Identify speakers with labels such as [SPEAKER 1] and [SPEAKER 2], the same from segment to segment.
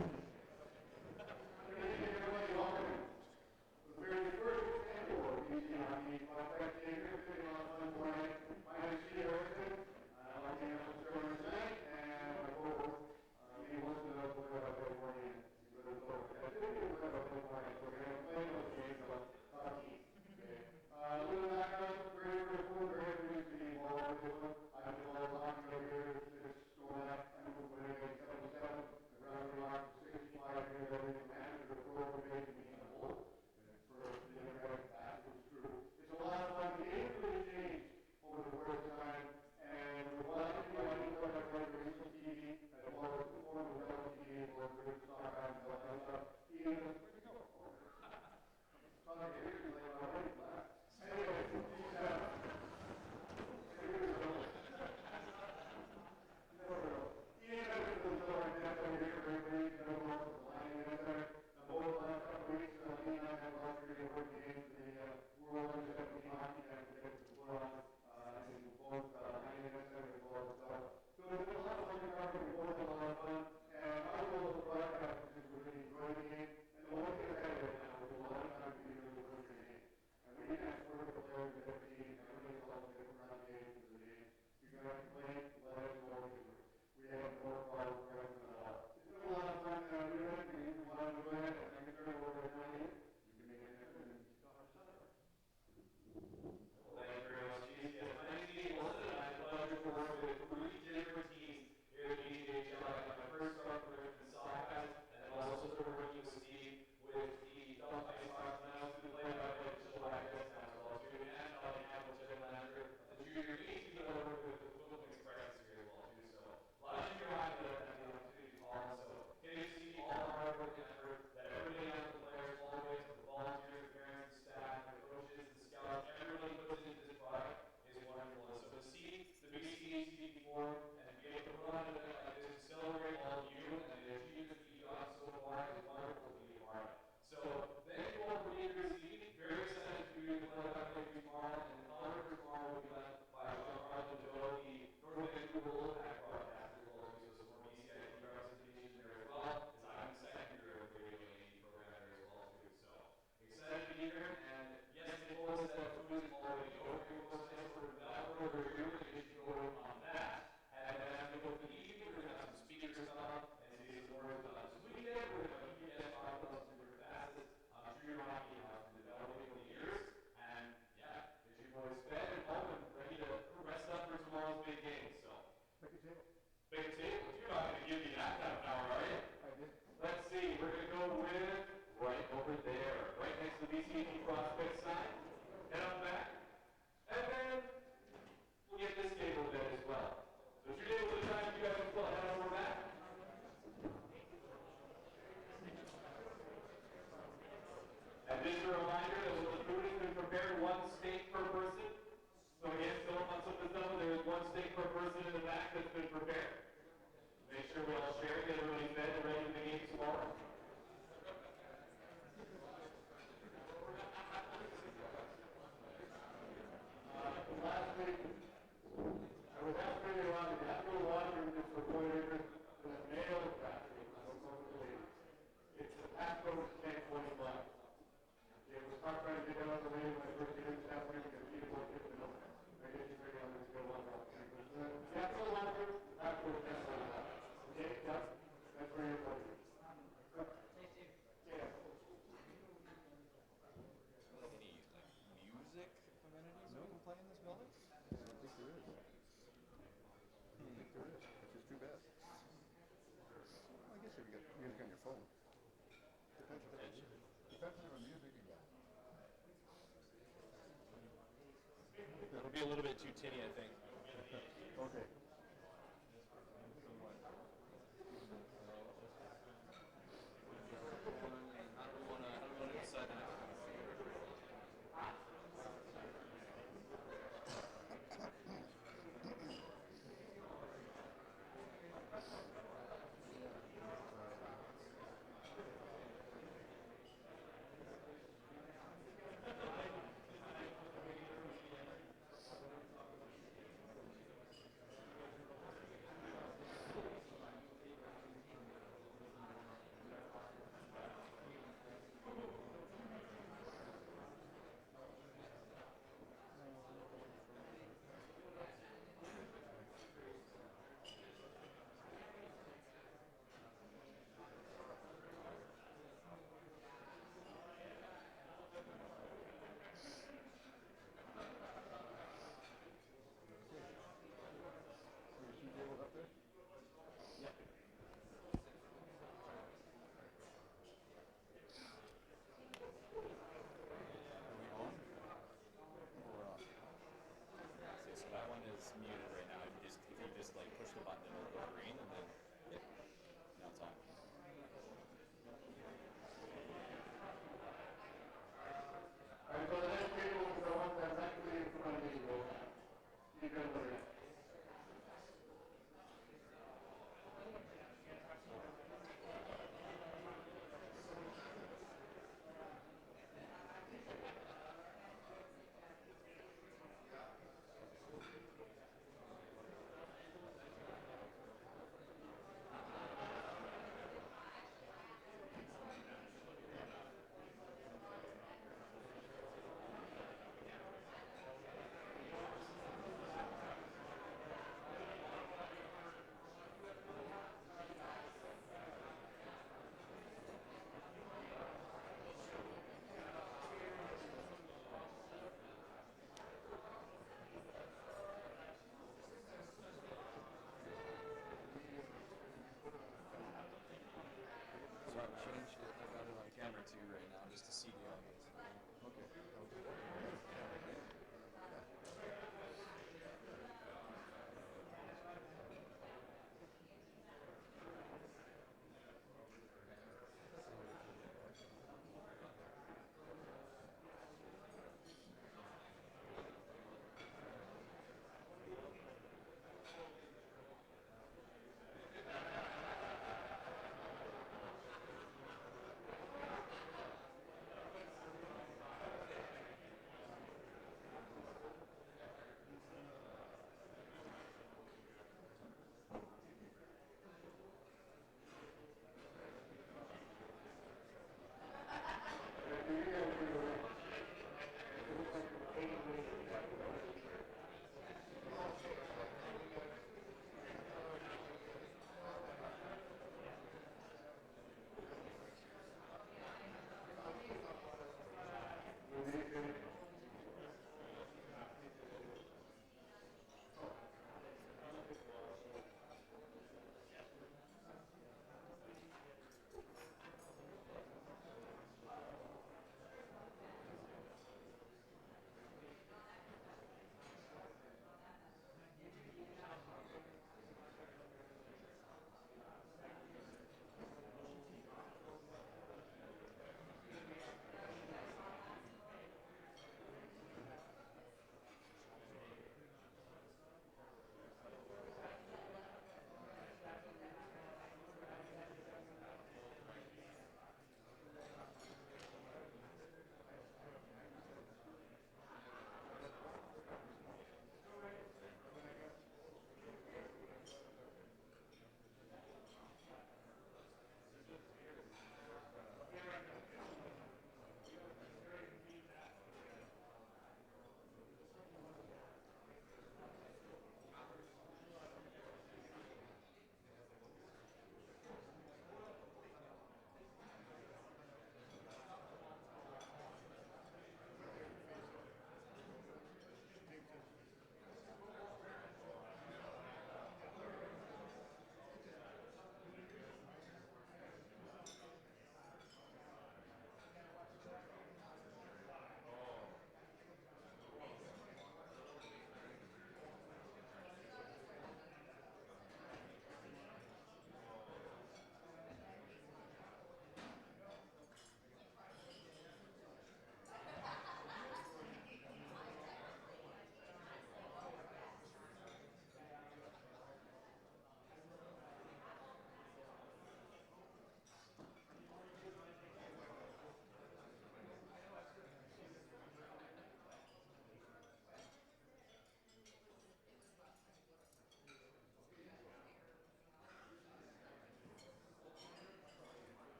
[SPEAKER 1] Everybody, welcome. The very first annual BCHC Prospects Game Banquet on Monday. My name is KIJHL. I'm the national chairman tonight, and my co-host, we host the February because of activity with February. So we're going to play those games of hockey. Okay. A little background, very cool, very happy to be involved with this one. I've been involved with hockey over here. It's going up. I moved when I was 77. Around the rock, 65 years old, manager of the program, making me a whole. For the undergraduate class, it was true. It's a lot of fun. The game really changed over the course of time, and we're watching recent TV, as well as the former reality TV, where we're going to talk about and all that stuff. Ian, where'd we go? Talking to you like already class. Anyway, Ian, I was in the door and that's over here, very pleased to know the line in there. Over the last couple of weeks, Ian and I have lost really important games in the World Under 17 Hockey Championship as well. In both line in there as well as stuff. So there's been a lot of fun covering, we both had a lot of fun. And our goal as a broadcast is to really enjoy the game. And the one thing I have right now is a lot of time to be really enjoy the game. And we can ask for the players and their team, and everybody's all different around the game for the game. If you're going to complain, let us know. We have no problem with at all. It's been a lot of fun. We want to go ahead and I'm going to turn it over to Ryan. You can make an effort and talk to us.
[SPEAKER 2] Well, thank you very much, Chief. Yes, my name is Steve Wilson, and I have the pleasure to work with 3 different teams here at the BCHL. I got my first start with the Sockeyes, and then also started working with Steve with the Double Ice Fox now, who played by the Chilliwack now as well. So you're and on behalf of General Manager of the junior team, you know, work with the Football Express here as well, too. So a lot of junior hockey that I had the opportunity to follow. So getting to see all the hard work and effort that everybody has, the players, all the way to the volunteers, the parents, the staff, the coaches, the scouts, everybody puts into this product is wonderful. And so to see the BCHC form and to be able to put on an event like this, celebrate all of you and the achievements that you've gotten so far is wonderful to be a part of. So thank you all for being here this evening. Very excited to be able to play back with you tomorrow. And the honor for tomorrow will be led by Jean-Claude Joe, the North Vancouver Wolfpack broadcaster, as well as some more BCIT representation there as well, as I'm the second year of the radio and program there as well too. So excited to be here, and yes, the goal is that food is already over. Without further ado, we're going to go on that. And then as we go through the evening, we're going to have some speakers come up and see some more this weekend. We're going to have PJHL talk about some of your fastest junior hockey has been developing over the years. And yeah, get your boys fed and home and ready to rest up for tomorrow's big game. So
[SPEAKER 1] Make a table.
[SPEAKER 2] big table. You're not going to give me that kind of power, are you?
[SPEAKER 1] I did.
[SPEAKER 2] Let's see. We're going to go with right over there, right next to the BCHC Prospects sign. Head on back. And then we'll get this table there as well. So 2 tables at a time, you guys can pull head over back. And just a reminder that the food has been prepared, 1 steak per person. So again, still on some of the stuff, there's 1 steak per person in the back that's been prepared. Make sure we all share, get everybody fed and ready for the game tomorrow.
[SPEAKER 1] Last week, I was asking around the natural water just for 4 acres to the nail factory. I don't know if it's late. It's a Pasco tank 20 miles. It was hard trying to get out of the way when I first came to South Africa because people won't get to know that. I guess you figure out this go on. Natural water, Pasco tank 20 miles. Okay, yeah, that's where you're going. Yeah.
[SPEAKER 3] Any music amenities we can play in this building?
[SPEAKER 4] I don't think there is. I don't think there is, which is too bad. Well, I guess if you got music on your phone. Depends on the music you got.
[SPEAKER 3] It'll be a little bit too tinny, I think.
[SPEAKER 4] Okay.
[SPEAKER 3] How do we want to decide the next one?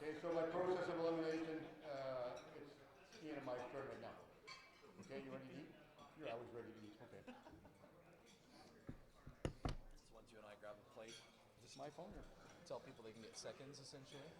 [SPEAKER 1] Okay, so by process of elimination, it's Ian and Mike's turn right now. Okay, you ready to eat? You're always ready to eat. Okay.
[SPEAKER 3] So once you and I grab a plate,
[SPEAKER 1] Is this my phone or?
[SPEAKER 3] tell people they can get seconds essentially.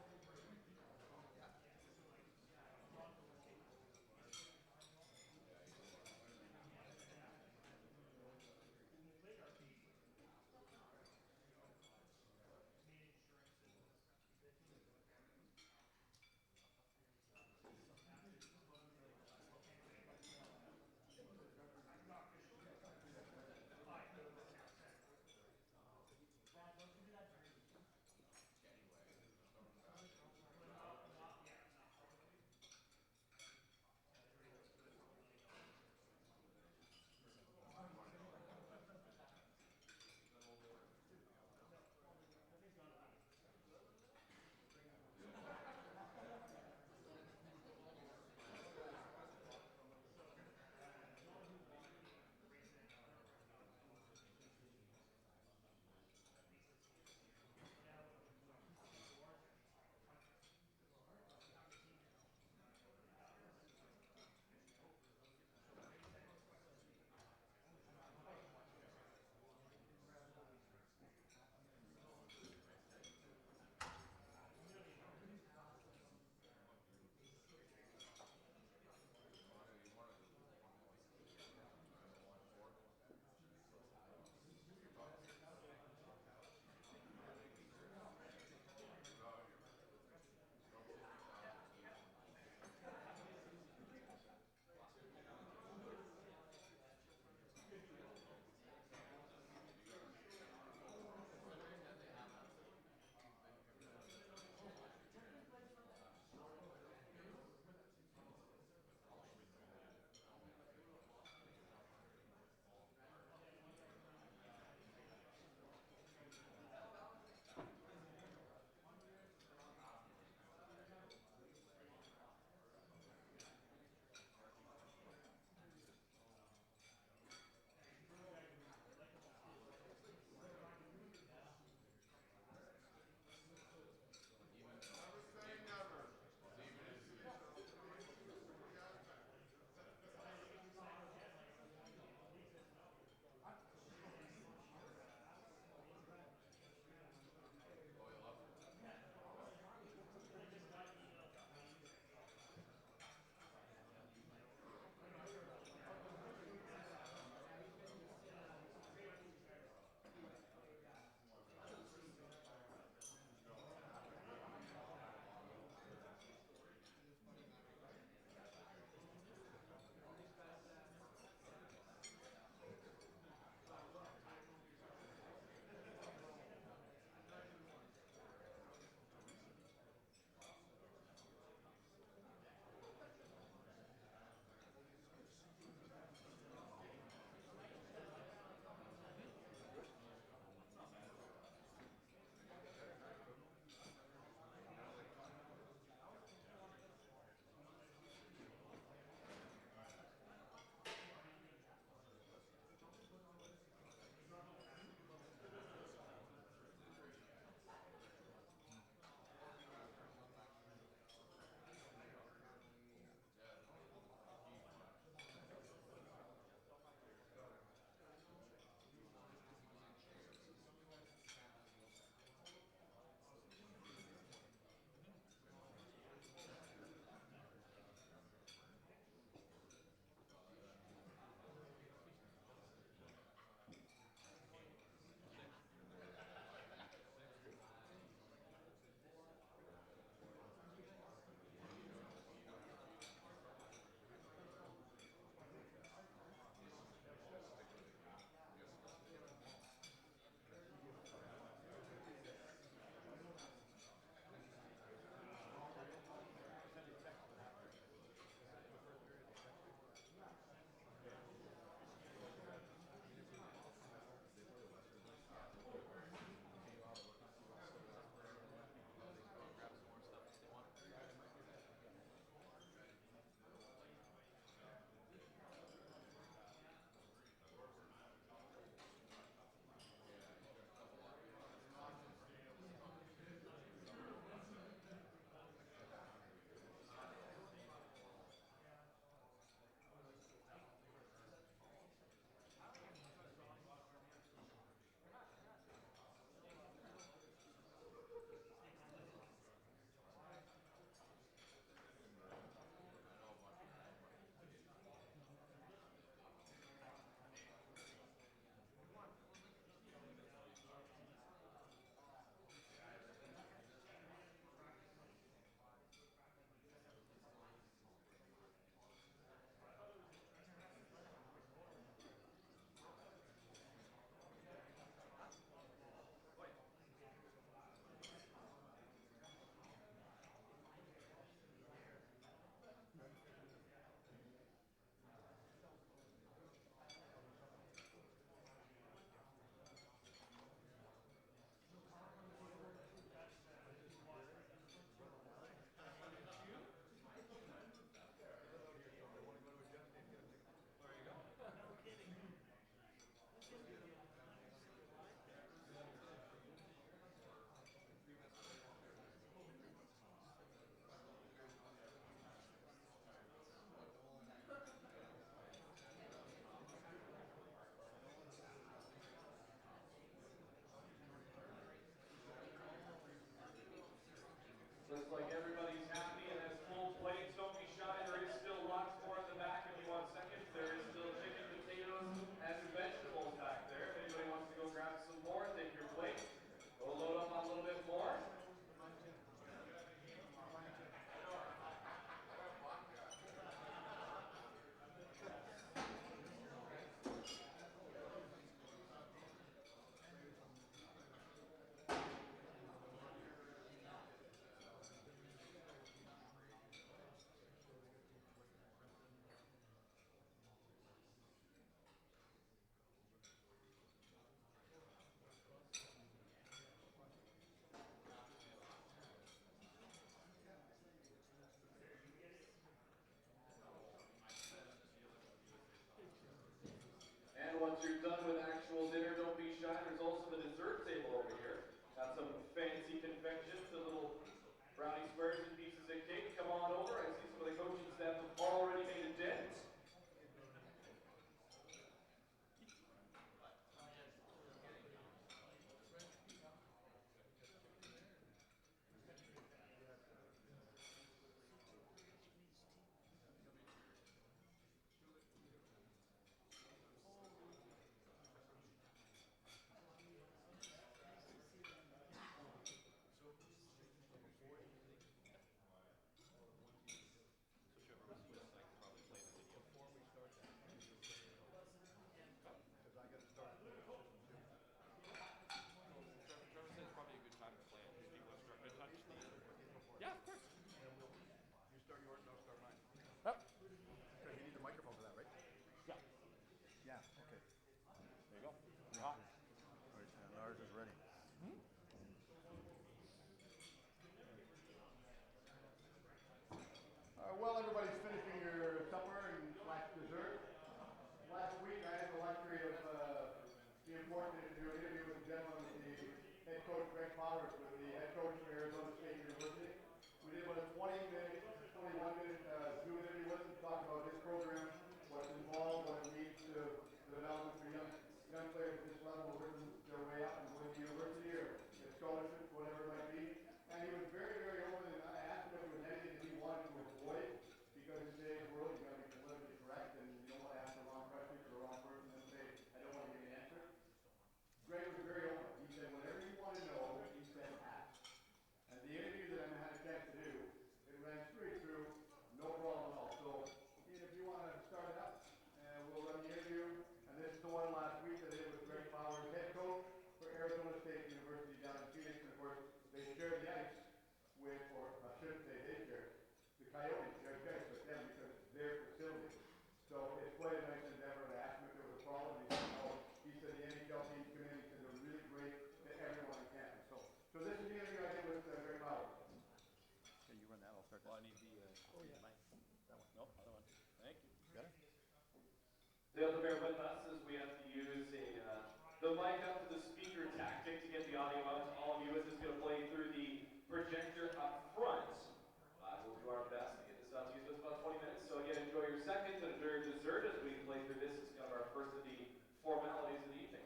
[SPEAKER 2] formalities of the evening.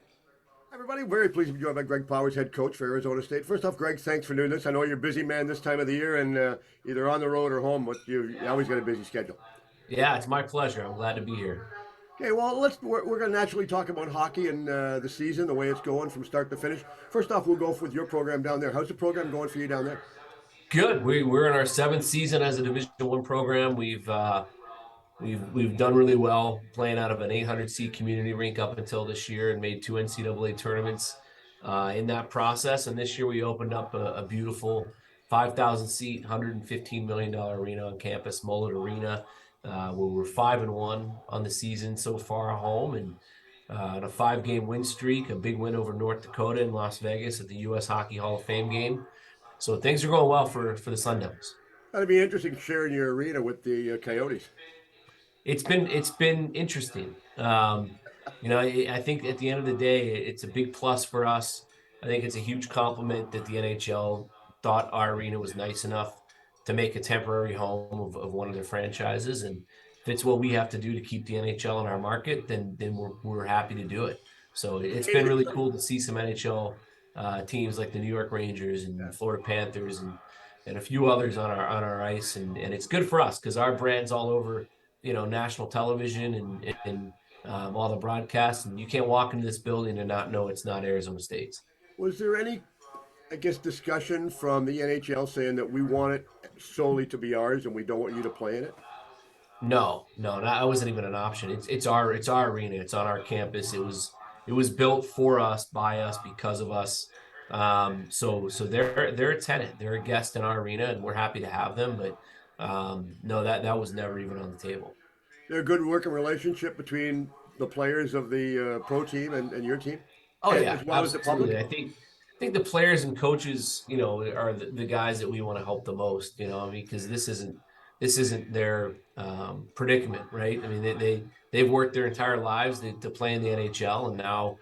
[SPEAKER 1] Everybody, very pleased to be joined by Greg Powers, head coach for Arizona State. First off, Greg, thanks for doing this. I know you're a busy man this time of the year and either on the road or home, but you always got a busy schedule.
[SPEAKER 5] Yeah, it's my pleasure. I'm glad to be here.
[SPEAKER 1] Okay, well, we're going to naturally talk about hockey and the season, the way it's going from start to finish. First off, we'll go with your program down there. How's the program going for you down there?
[SPEAKER 5] Good. We're in our seventh season as a Division I program. We've done really well playing out of an 800-seat community rink up until this year and made two NCAA tournaments in that process. And this year we opened up a beautiful 5,000-seat, $115 million arena on campus, Mullet Arena, where we're 5-1 on the season so far at home, and on a 5-game win streak, a big win over North Dakota in Las Vegas at the U.S. Hockey Hall of Fame game. So things are going well for the Sun Devils.
[SPEAKER 1] That'd be interesting sharing your arena with the Coyotes.
[SPEAKER 5] It's been interesting. I think at the end of the day, it's a big plus for us. I think it's a huge compliment that the NHL thought our arena was nice enough to make a temporary home of one of their franchises. And if it's what we have to do to keep the NHL in our market, then we're happy to do it. So it's been really cool to see some NHL teams like the New York Rangers and Florida Panthers and a few others on our ice, and it's good for us because our brand's all over national television and all the broadcasts, and you can't walk into this building and not know it's not Arizona State's.
[SPEAKER 1] Was there any, I guess, discussion from the NHL saying that we want it solely to be ours and we don't want you to play in it?
[SPEAKER 5] No, that wasn't even an option. It's our arena. It's on our campus. It was built for us, by us, because of us. So they're a tenant. They're a guest in our arena, and we're happy to have them. But no, that was never even on the table.
[SPEAKER 1] There a good working relationship between the players of the pro team and your team,
[SPEAKER 5] Oh
[SPEAKER 1] and
[SPEAKER 5] yeah,
[SPEAKER 1] as well as the
[SPEAKER 5] absolutely.
[SPEAKER 1] public.
[SPEAKER 5] I think the players and coaches, are the guys that we want to help the most. Because this isn't their predicament, right? I mean, they've worked their entire lives to play in the NHL, and now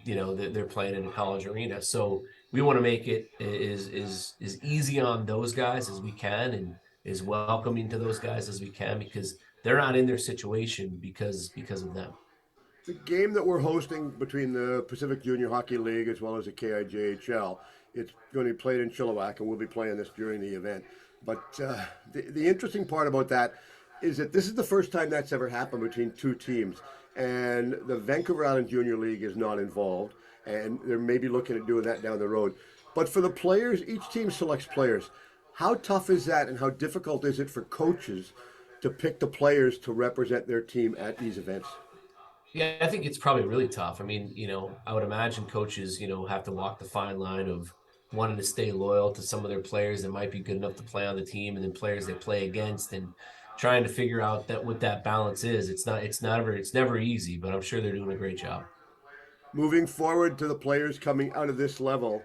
[SPEAKER 5] they're playing in a college arena. So we want to make it as easy on those guys as we can, and as welcoming to those guys as we can, because they're not in their situation because of them.
[SPEAKER 1] The game that we're hosting between the Pacific Junior Hockey League as well as the KIJHL, it's going to be played in Chilliwack, and we'll be playing this during the event. But the interesting part about that is that this is the first time that's ever happened between two teams, and the Vancouver Island Junior League is not involved, and they're maybe looking at doing that down the road. But for the players, each team selects players. How tough is that, and how difficult is it for coaches to pick the players to represent their team at these events?
[SPEAKER 5] Yeah, I think it's probably really tough. I mean, I would imagine coaches, have to walk the fine line of wanting to stay loyal to some of their players that might be good enough to play on the team, and then players they play against, and trying to figure out that what that balance is. It's never easy, but I'm sure they're doing a great job.
[SPEAKER 1] Moving forward to the players coming out of this level,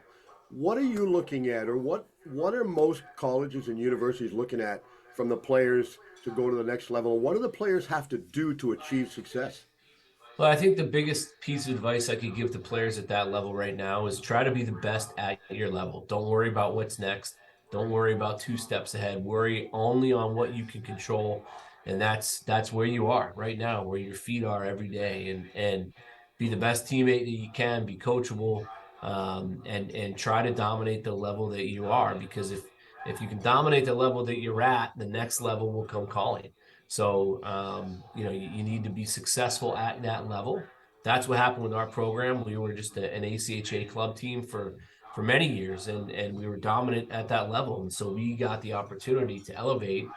[SPEAKER 1] what are you looking at, or what are most colleges and universities looking at from the players to go to the next level? What do the players have to do to achieve success?
[SPEAKER 5] Well, I think the biggest piece of advice I could give to players at that level right now is try to be the best at your level. Don't worry about what's next. Don't worry about two steps ahead. Worry only on what you can control, and that's where you are right now, where your feet are every day, and be the best teammate that you can. Be coachable, and try to dominate the level that you are. Because if you can dominate the level that you're at, the next level will come calling. So, you need to be successful at that level. That's what happened with our program. We were just an ACHA club team for many years, and we were dominant at that level. And so we got the opportunity to elevate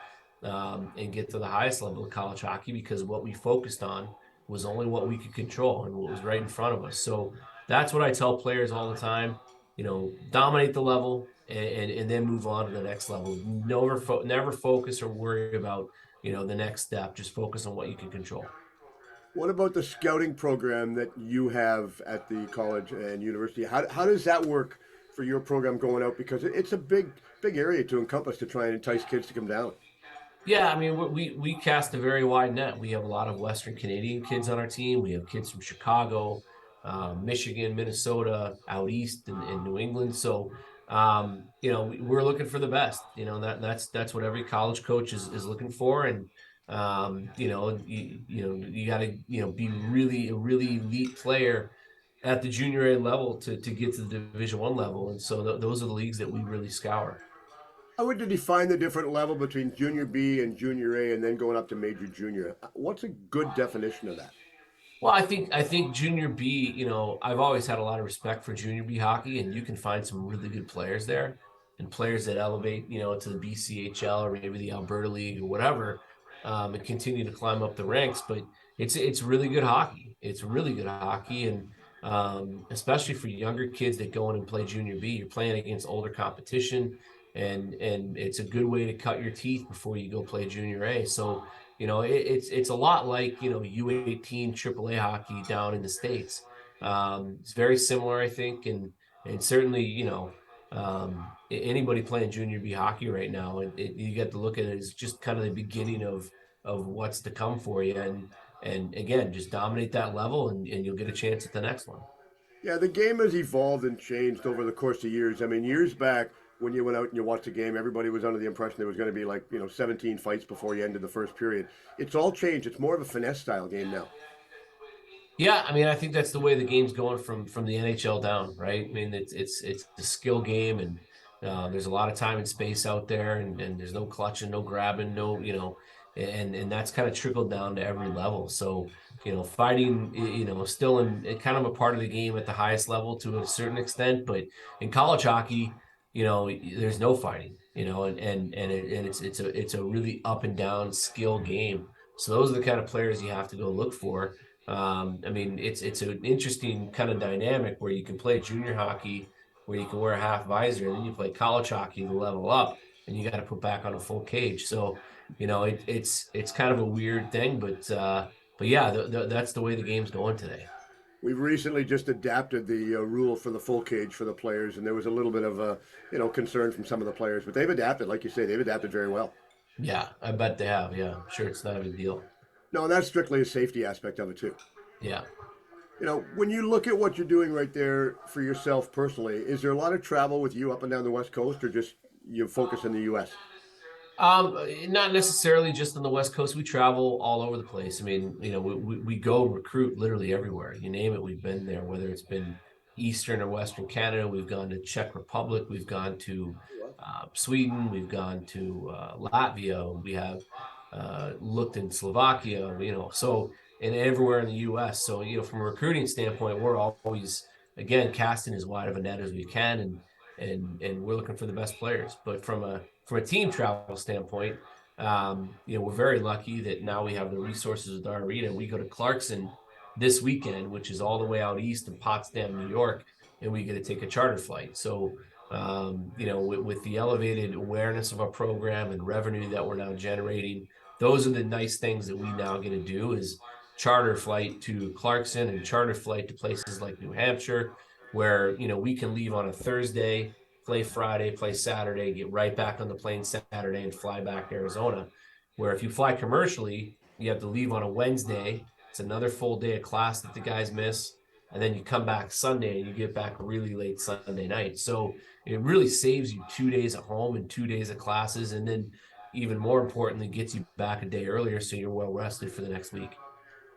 [SPEAKER 5] and get to the highest level of college hockey, because what we focused on was only what we could control and what was right in front of us. So that's what I tell players all the time. Dominate the level, and then move on to the next level. Never focus or worry about the next step. Just focus on what you can control.
[SPEAKER 1] What about the scouting program that you have at the college and university? How does that work for your program going out? Because it's a big area to encompass to try and entice kids to come down.
[SPEAKER 5] Yeah, I mean, we cast a very wide net. We have a lot of Western Canadian kids on our team. We have kids from Chicago, Michigan, Minnesota, out east in New England. So, we're looking for the best. That's what every college coach is looking for. And You got to be really a really elite player at the junior A level to get to the Division I level, and so those are the leagues that we really scour.
[SPEAKER 4] How would you define the different level between junior B and junior A and then going up to major junior? What's a good definition of that?
[SPEAKER 5] Well, I think junior B, I've always had a lot of respect for junior B hockey, and you can find some really good players there, and players that elevate, to the BCHL or maybe the Alberta League or whatever, and continue to climb up the ranks. But it's really good hockey. It's really good hockey, and especially for younger kids that go in and play junior B, you're playing against older competition, and it's a good way to cut your teeth before you go play junior A. So it's a lot like U18 AAA hockey down in the States. It's very similar, I think, and certainly anybody playing junior B hockey right now, you get to look at it as just kind of the beginning of what's to come for you, and again, just dominate that level, and you'll get a chance at the next one.
[SPEAKER 4] Yeah, the game has evolved and changed over the course of years. I mean, years back when you went out and you watched a game, everybody was under the impression there was going to be like 17 fights before you ended the first period. It's all changed. It's more of a finesse style game now.
[SPEAKER 5] Yeah, I mean, I think that's the way the game's going from the NHL down, right? I mean, it's a skill game, and there's a lot of time and space out there, and there's no clutching, no grabbing, no, and that's kind of trickled down to every level. So, fighting, still in kind of a part of the game at the highest level to a certain extent, but in college hockey, there's no fighting, and it's a really up and down skill game. So those are the kind of players you have to go look for. I mean, it's an interesting kind of dynamic where you can play junior hockey where you can wear a half visor, and then you play college hockey to level up, and you got to put back on a full cage. So, it's kind of a weird thing, but yeah, that's the way the game's going today.
[SPEAKER 4] We've recently just adapted the rule for the full cage for the players, and there was a little bit of concern from some of the players, but they've adapted, like you say, they've adapted very well.
[SPEAKER 5] Yeah, I bet they have. Yeah, I'm sure it's not a big deal.
[SPEAKER 4] No, and that's strictly a safety aspect of it too.
[SPEAKER 5] Yeah.
[SPEAKER 4] When you look at what you're doing right there for yourself personally, is there a lot of travel with you up and down the West Coast, or just you focus in the U.S.?
[SPEAKER 5] Not necessarily just on the West Coast. We travel all over the place. I mean, we go recruit literally everywhere. You name it, we've been there, whether it's been Eastern or Western Canada. We've gone to Czech Republic. We've gone to Sweden. We've gone to Latvia. We have looked in Slovakia, so and everywhere in the U.S. So, from a recruiting standpoint, we're always, again, casting as wide of a net as we can, and we're looking for the best players. But from a team travel standpoint, we're very lucky that now we have the resources with our arena. We go to Clarkson this weekend, which is all the way out east in Potsdam, New York, and we get to take a charter flight. So, with the elevated awareness of our program and revenue that we're now generating, those are the nice things that we now get to do is charter flight to Clarkson and charter flight to places like New Hampshire, where, we can leave on a Thursday, play Friday, play Saturday, get right back on the plane Saturday and fly back to Arizona. Where if you fly commercially, you have to leave on a Wednesday. It's another full day of class that the guys miss. And then you come back Sunday and you get back really late Sunday night. So it really saves you 2 days at home and 2 days of classes. And then even more importantly, gets you back a day earlier so you're well rested for the next week.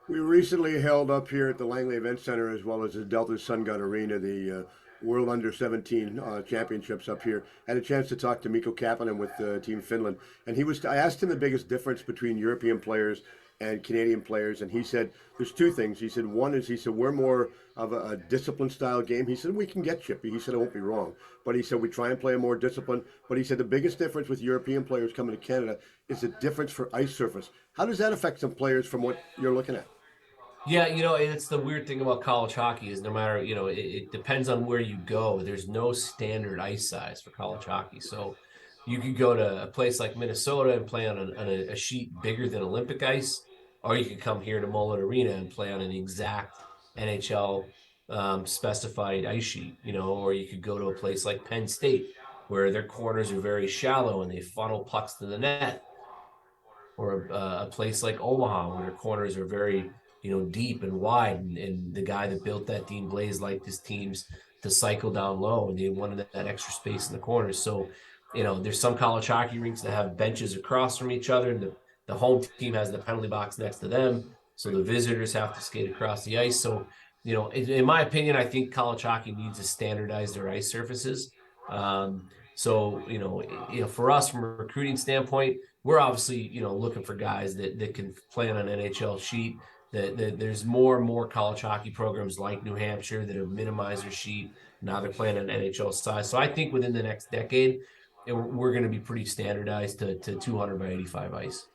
[SPEAKER 4] We recently held up here at the Langley Event Center, as well as the Delta Sun Gun Arena, the World Under 17 Championships up here. Had a chance to talk to Mikko Kapanen with Team Finland, and I asked him the biggest difference between European players and Canadian players, and he said there's two things. He said one is, he said, we're more of a disciplined style game. He said we can get chippy. He said it won't be wrong, but he said we try and play a more disciplined. But he said the biggest difference with European players coming to Canada is the difference for ice surface. How does that affect some players from what you're looking at?
[SPEAKER 5] Yeah, it's the weird thing about college hockey is no matter, it depends on where you go. There's no standard ice size for college hockey. So you could go to a place like Minnesota and play on a sheet bigger than Olympic ice, or you could come here to Mullet Arena and play on an exact NHL specified ice sheet, or you could go to a place like Penn State where their corners are very shallow and they funnel pucks to the net, or a place like Omaha where their corners are very deep and wide, and the guy that built that team, Blaze, liked his teams to cycle down low, and they wanted that extra space in the corners. So there's some college hockey rinks that have benches across from each other, and the home team has the penalty box next to them, so the visitors have to skate across the ice. So, in my opinion, I think college hockey needs to standardize their ice surfaces. So, for us, from a recruiting standpoint, we're obviously, looking for guys that can play on an NHL sheet. That there's more and more college hockey programs like New Hampshire that have minimized their sheet. Now they're playing on NHL size. So I think within the next decade, we're going to be pretty standardized to 200 by 85 ice.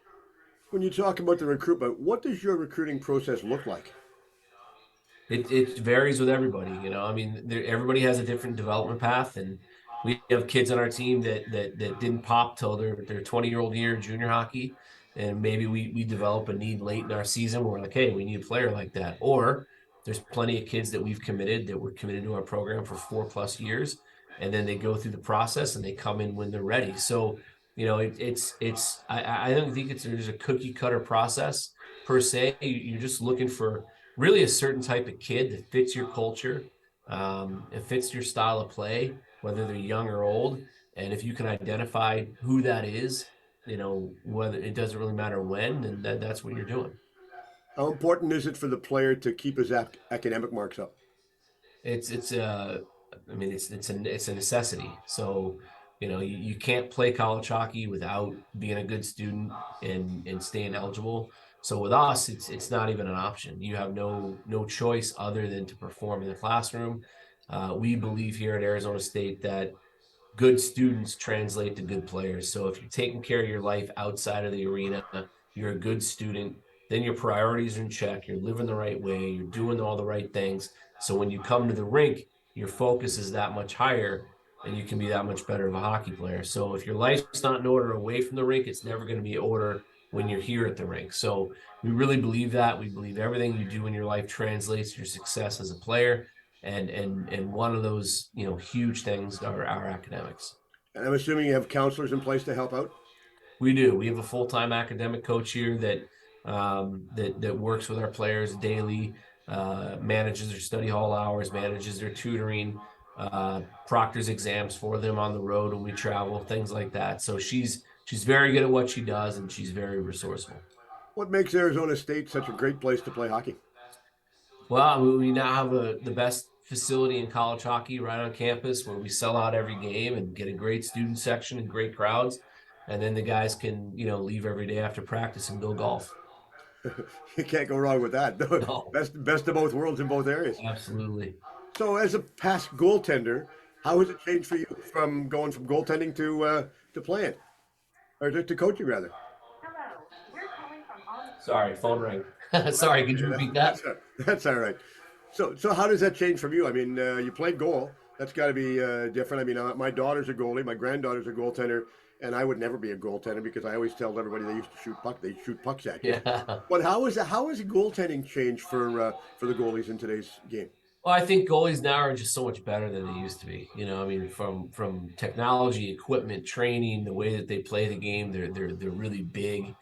[SPEAKER 4] When you talk about the recruitment, what does your recruiting process look like?
[SPEAKER 5] It varies with everybody. I mean, everybody has a different development path, and we have kids on our team that didn't pop till their 20-year-old year in junior hockey, and maybe we develop a need late in our season where we're like, hey, we need a player like that. Or there's plenty of kids that we've committed that were committed to our program for 4+ years, and then they go through the process and they come in when they're ready. So I don't think there's a cookie cutter process per se. You're just looking for really a certain type of kid that fits your culture, it fits your style of play, whether they're young or old. And if you can identify who that is, whether it doesn't really matter when, then that's what you're doing.
[SPEAKER 4] How important is it for the player to keep his academic marks up?
[SPEAKER 5] I mean, it's a necessity. So, you can't play college hockey without being a good student and staying eligible. So with us, it's not even an option. You have no choice other than to perform in the classroom. We believe here at Arizona State that good students translate to good players. So if you're taking care of your life outside of the arena, you're a good student, then your priorities are in check, you're living the right way, you're doing all the right things. So when you come to the rink, your focus is that much higher and you can be that much better of a hockey player. So if your life's not in order away from the rink, it's never going to be in order when you're here at the rink. So we really believe that. We believe everything you do in your life translates to your success as a player. And one of those huge things are our academics.
[SPEAKER 4] And I'm assuming you have counselors in place to help out.
[SPEAKER 5] We do. We have a full-time academic coach here that works with our players daily, manages their study hall hours, manages their tutoring, proctors exams for them on the road when we travel, things like that. So she's very good at what she does, and she's very resourceful.
[SPEAKER 4] What makes Arizona State such a great place to play hockey?
[SPEAKER 5] Well, we now have the best facility in college hockey right on campus where we sell out every game and get a great student section and great crowds. And then the guys can, leave every day after practice and go golf.
[SPEAKER 4] You can't go wrong with that.
[SPEAKER 5] No,
[SPEAKER 4] Best of both worlds in both areas.
[SPEAKER 5] absolutely.
[SPEAKER 4] So, as a past goaltender, how has it changed for you from going from goaltending to playing, or to coaching rather?
[SPEAKER 5] Sorry, phone rang. Sorry, could you repeat that?
[SPEAKER 4] That's all right. So how does that change from you? I mean, you played goal. That's got to be different. I mean, my daughter's a goalie. My granddaughter's a goaltender, and I would never be a goaltender because I always tell everybody they used to shoot puck. They shoot pucks at you.
[SPEAKER 5] Yeah.
[SPEAKER 4] But how is goaltending changed for the goalies in today's game?
[SPEAKER 5] Well, I think goalies now are just so much better than they used to be. I mean, from technology, equipment, training, the way that they play the game, they're really big,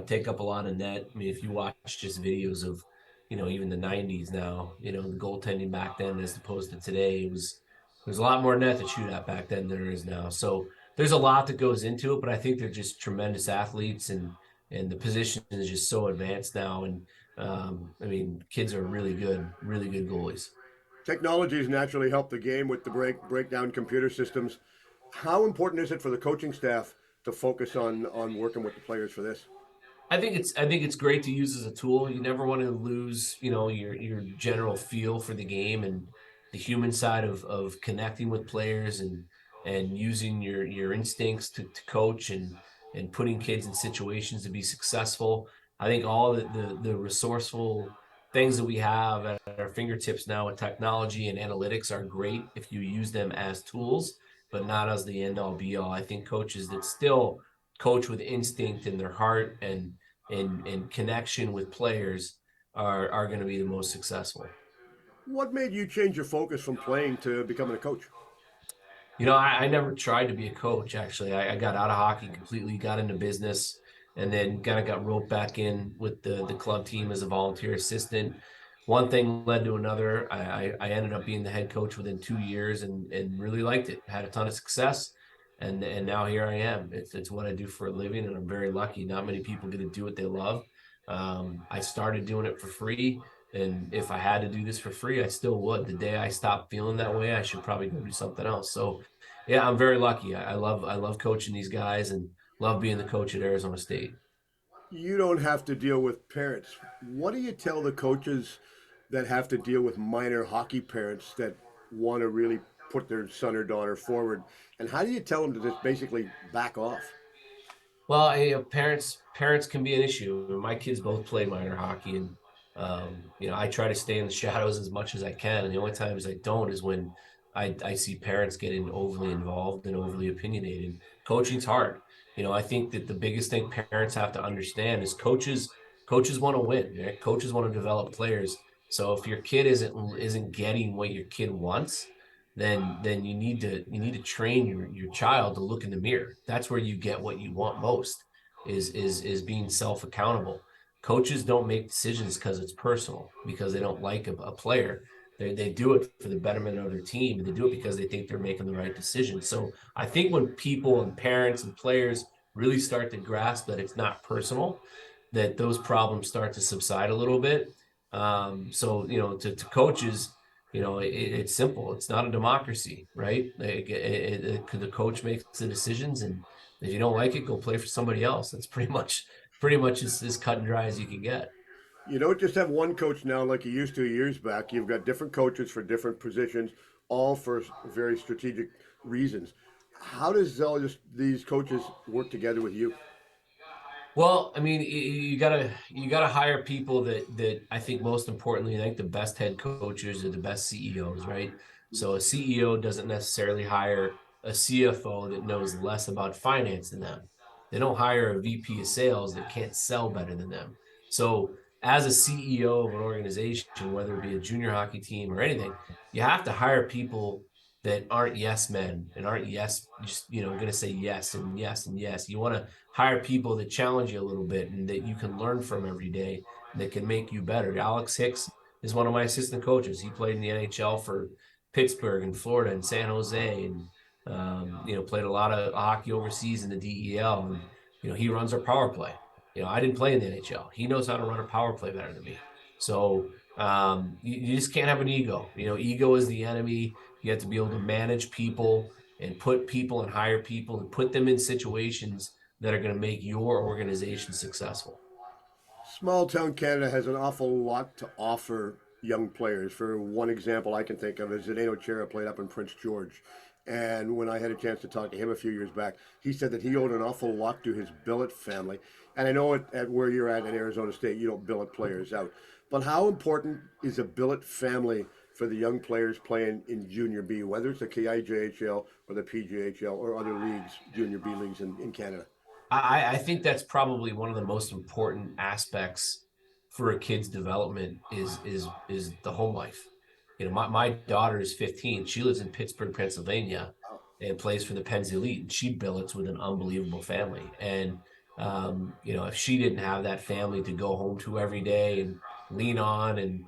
[SPEAKER 5] take up a lot of net. I mean, if you watch just videos of, even the '90s now, the goaltending back then as opposed to today, there's a lot more net to shoot at back then than there is now. So there's a lot that goes into it, but I think they're just tremendous athletes, and the position is just so advanced now. And I mean, kids are really good goalies.
[SPEAKER 4] Technology has naturally helped the game with the breakdown computer systems. How important is it for the coaching staff to focus on working with the players for this?
[SPEAKER 5] I think it's great to use as a tool. You never want to lose, your general feel for the game and the human side of connecting with players and using your instincts to coach and putting kids in situations to be successful. I think all the resourceful things that we have at our fingertips now with technology and analytics are great if you use them as tools, but not as the end all be all. I think coaches that still coach with instinct in their heart and connection with players are going to be the most successful.
[SPEAKER 4] What made you change your focus from playing to becoming a coach?
[SPEAKER 5] I never tried to be a coach, actually. I got out of hockey completely, got into business, and then kind of got roped back in with the club team as a volunteer assistant. One thing led to another. I ended up being the head coach within 2 years and really liked it. Had a ton of success. and now here I am. It's what I do for a living, and I'm very lucky. Not many people get to do what they love. I started doing it for free, and if I had to do this for free, I still would. The day I stop feeling that way, I should probably go do something else. So, yeah, I'm very lucky. I love coaching these guys and love being the coach at Arizona State.
[SPEAKER 6] You don't have to deal with parents. What do you tell the coaches that have to deal with minor hockey parents that want to really put their son or daughter forward? And how do you tell them to just basically back off?
[SPEAKER 5] Well, parents can be an issue. My kids both play minor hockey, and I try to stay in the shadows as much as I can. And the only times I don't is when I see parents getting overly involved and overly opinionated. Coaching's hard. I think that the biggest thing parents have to understand is coaches want to win. Right? Coaches want to develop players. So if your kid isn't getting what your kid wants, then you need to train your child to look in the mirror. That's where you get what you want most, is being self-accountable. Coaches don't make decisions because it's personal, because they don't like a player. They do it for the betterment of their team, and they do it because they think they're making the right decision. So I think when people and parents and players really start to grasp that it's not personal, that those problems start to subside a little bit. So to coaches, it's simple. It's not a democracy, right? The coach makes the decisions, and if you don't like it, go play for somebody else. That's pretty much as cut and dry as you can get.
[SPEAKER 6] You don't just have one coach now like you used to years back. You've got different coaches for different positions, all for very strategic reasons. How does all these coaches work together with you?
[SPEAKER 5] Well, I mean, you gotta hire people that I think most importantly, I think the best head coaches are the best CEOs, right? So a CEO doesn't necessarily hire a CFO that knows less about finance than them. They don't hire a VP of sales that can't sell better than them. So as a CEO of an organization, whether it be a junior hockey team or anything, you have to hire people that aren't yes men and aren't just going to say yes and yes and yes. You want to hire people that challenge you a little bit and that you can learn from every day, that can make you better. Alex Hicks is one of my assistant coaches. He played in the NHL for Pittsburgh and Florida and San Jose, and played a lot of hockey overseas in the DEL. And he runs our power play. I didn't play in the NHL. He knows how to run a power play better than me. So you just can't have an ego. Ego is the enemy. You have to be able to manage people and put people and hire people and put them in situations that are going to make your organization successful.
[SPEAKER 6] Small town Canada has an awful lot to offer young players. For one example I can think of is Zdeno Chara played up in Prince George. And when I had a chance to talk to him a few years back, he said that he owed an awful lot to his billet family. And I know at where you're at Arizona State, you don't billet players out. But how important is a billet family for the young players playing in Junior B, whether it's the KIJHL or the PJHL or other leagues, Junior B leagues in Canada?
[SPEAKER 5] I think that's probably one of the most important aspects for a kid's development is the home life. My daughter is 15. She lives in Pittsburgh, Pennsylvania, and plays for the Pens Elite. And she billets with an unbelievable family. And if she didn't have that family to go home to every day and lean on, and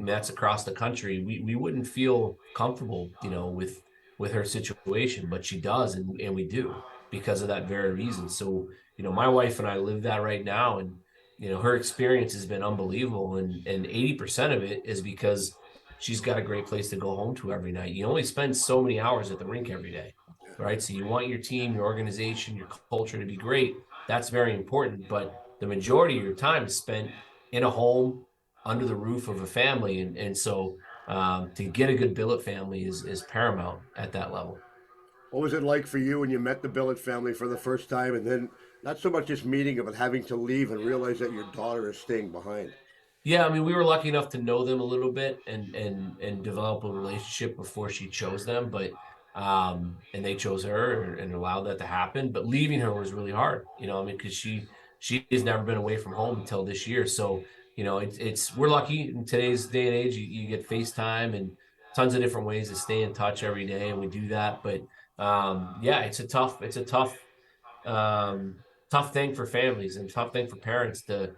[SPEAKER 5] that's across the country, we wouldn't feel comfortable, with her situation. But she does, and we do, because of that very reason. So, my wife and I live that right now, and her experience has been unbelievable, and 80% of it is because she's got a great place to go home to every night. You only spend so many hours at the rink every day, right? So you want your team, your organization, your culture to be great. That's very important, but the majority of your time is spent in a home under the roof of a family, and so to get a good billet family is paramount at that level.
[SPEAKER 6] What was it like for you when you met the Billet family for the first time, and then not so much just meeting them, but having to leave and realize that your daughter is staying behind?
[SPEAKER 5] Yeah, I mean, we were lucky enough to know them a little bit and develop a relationship before she chose them, but and they chose her and allowed that to happen. But leaving her was really hard, I mean, because she has never been away from home until this year. So, it's we're lucky in today's day and age. You get FaceTime and tons of different ways to stay in touch every day, and we do that. But yeah, um, tough thing for families and tough thing for parents to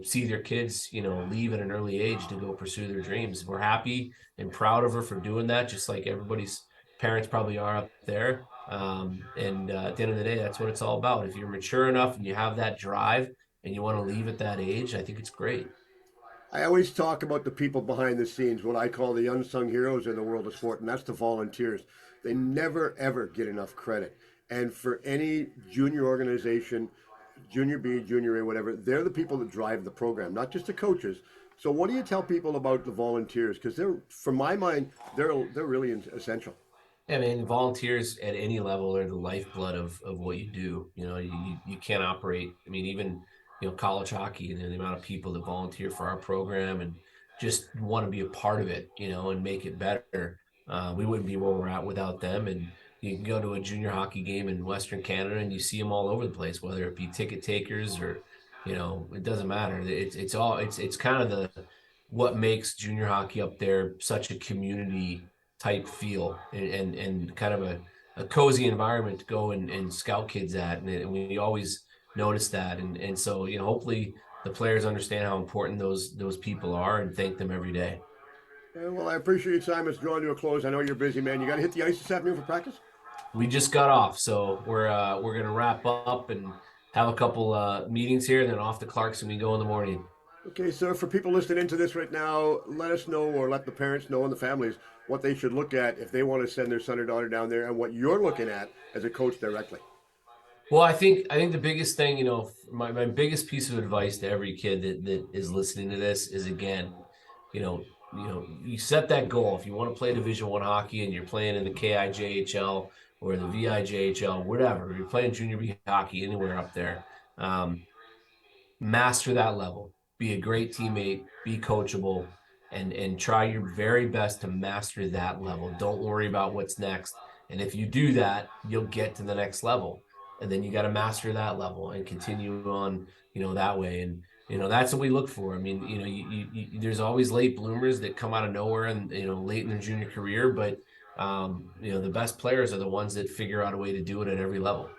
[SPEAKER 5] see their kids, leave at an early age to go pursue their dreams. We're happy and proud of her for doing that, just like everybody's parents probably are up there. And at the end of the day, that's what it's all about. If you're mature enough and you have that drive and you want to leave at that age, I think it's great.
[SPEAKER 6] I always talk about the people behind the scenes, what I call the unsung heroes in the world of sport, and that's the volunteers. They never, ever get enough credit. And for any junior organization, junior B, junior A, whatever, they're the people that drive the program, not just the coaches. So, what do you tell people about the volunteers? Because they're, from my mind, they're really essential.
[SPEAKER 5] I mean, volunteers at any level are the lifeblood of what you do. You know, you can't operate. I mean, even, college hockey and the amount of people that volunteer for our program and just want to be a part of it, and make it better. We wouldn't be where we're at without them. And you can go to a junior hockey game in Western Canada and you see them all over the place, whether it be ticket takers or, it doesn't matter. It's kind of what makes junior hockey up there such a community type feel and kind of a cozy environment to go and scout kids at. And we always notice that. And so, hopefully the players understand how important those people are and thank them every day.
[SPEAKER 6] Well, I appreciate your time. It's drawing to a close. I know you're busy, man. You got to hit the ice this afternoon for practice?
[SPEAKER 5] We just got off, so we're gonna wrap up and have a couple meetings here, and then off to Clarkson we go in the morning.
[SPEAKER 6] Okay, so for people listening into this right now, let us know or let the parents know and the families what they should look at if they want to send their son or daughter down there and what you're looking at as a coach directly.
[SPEAKER 5] Well, I think the biggest thing, my biggest piece of advice to every kid that is listening to this is, again, you set that goal. If you want to play Division I hockey and you're playing in the KIJHL or the VIJHL, whatever, you're playing junior B hockey anywhere up there. Um, Master that level, be a great teammate, be coachable, and try your very best to master that level. Don't worry about what's next. And if you do that, you'll get to the next level. And then you got to master that level and continue on, that way. And that's what we look for. I mean, there's always late bloomers that come out of nowhere and late in their junior career, but the best players are the ones that figure out a way to do it at every level.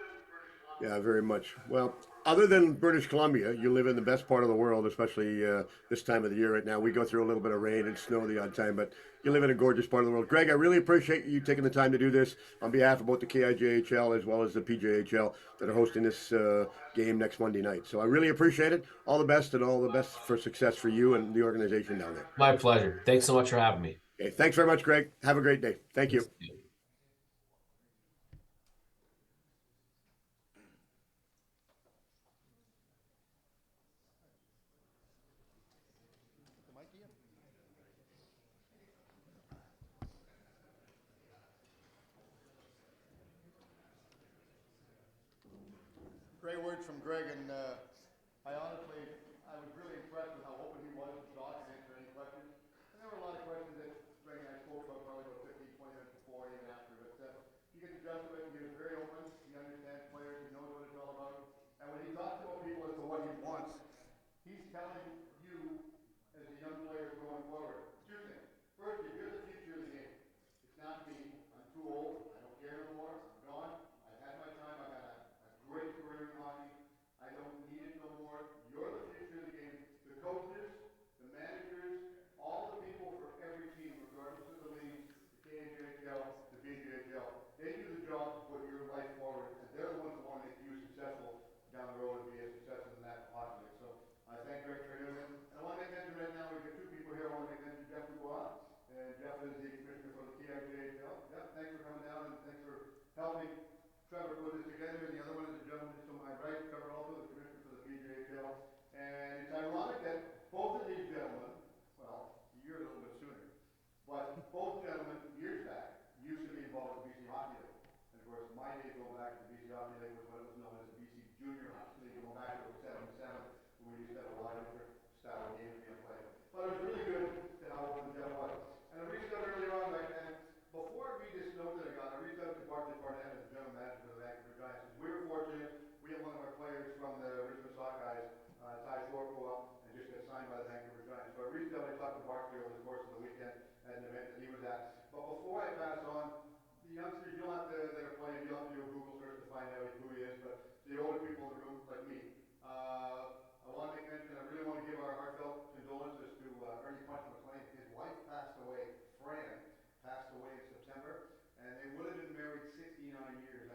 [SPEAKER 6] Yeah, very much. Well, other than British Columbia, you live in the best part of the world, especially this time of the year right now. We go through a little bit of rain and snow the odd time, but you live in a gorgeous part of the world. Greg, I really appreciate you taking the time to do this on behalf of both the KIJHL as well as the PJHL that are hosting this game next Monday night. So I really appreciate it. All the best and all the best for success for you and the organization down there.
[SPEAKER 5] My pleasure. Thanks so much for having me.
[SPEAKER 6] Okay, thanks very much, Greg. Have a great day. Thank you. Great words from Greg, and I honestly, I was really impressed with how open he was to talk and answer any questions. And there were a lot of questions that Greg and I spoke about probably about 15, 20 minutes before and even after, but he gets the gist of it. He was very open. He understands players. He knows what it's all about. And when he talks about people as to what he wants, he's telling you as the young players going forward two things. First, if you're the future of the game, it's not me. I'm too old. I don't care no more. I'm gone. I've had my time. I've had a great career in hockey. I don't need it no more. You're the future of the game. The coaches, the managers, all the people for every team, regardless of the league, the KIJHL, the BCHL, they do the job to put your life forward, and they're the ones that want to make you successful down the road and be as successful in that hockey league. So I thank Greg for doing this. And I want to make mention right now, we've got two people here. I want to make mention Jeff Dubois, and Jeff is the commissioner for the KIJHL. Jeff, thanks for coming down and thanks for helping Trevor put this together. And the other one is the gentleman just to my right, Trevor also, the commissioner for the PJHL. And it's ironic that both of these gentlemen, well, you're a little bit sooner, but both gentlemen years back used to be involved with the BC Hockey League. And of course, my days go back to the BC Hockey League was what it was known as the BC Junior Hockey League, going back to 77, when we used to have a lot of different style of games being played. But it was really good to how open Jeff was. And I reached out earlier on, and before I read this note that I got, I reached out to Bartley Barnett as the general manager for the Vancouver Giants. We were fortunate. We had one of our players from the Richmond Sockeyes, Ty Shore, go up and just get signed by the Vancouver Giants. So I reached out, I talked to Bartley over the course of the weekend at an event that he was at. But before I pass on, the youngsters, you don't have to, that are playing, you don't have to do a Google search to find out who he is, but the older people in the room, like me, I want to make mention, I really want to give our heartfelt condolences to Ernie Punch McLean. His wife passed away, Fran, passed away in September, and they would have been married 69 years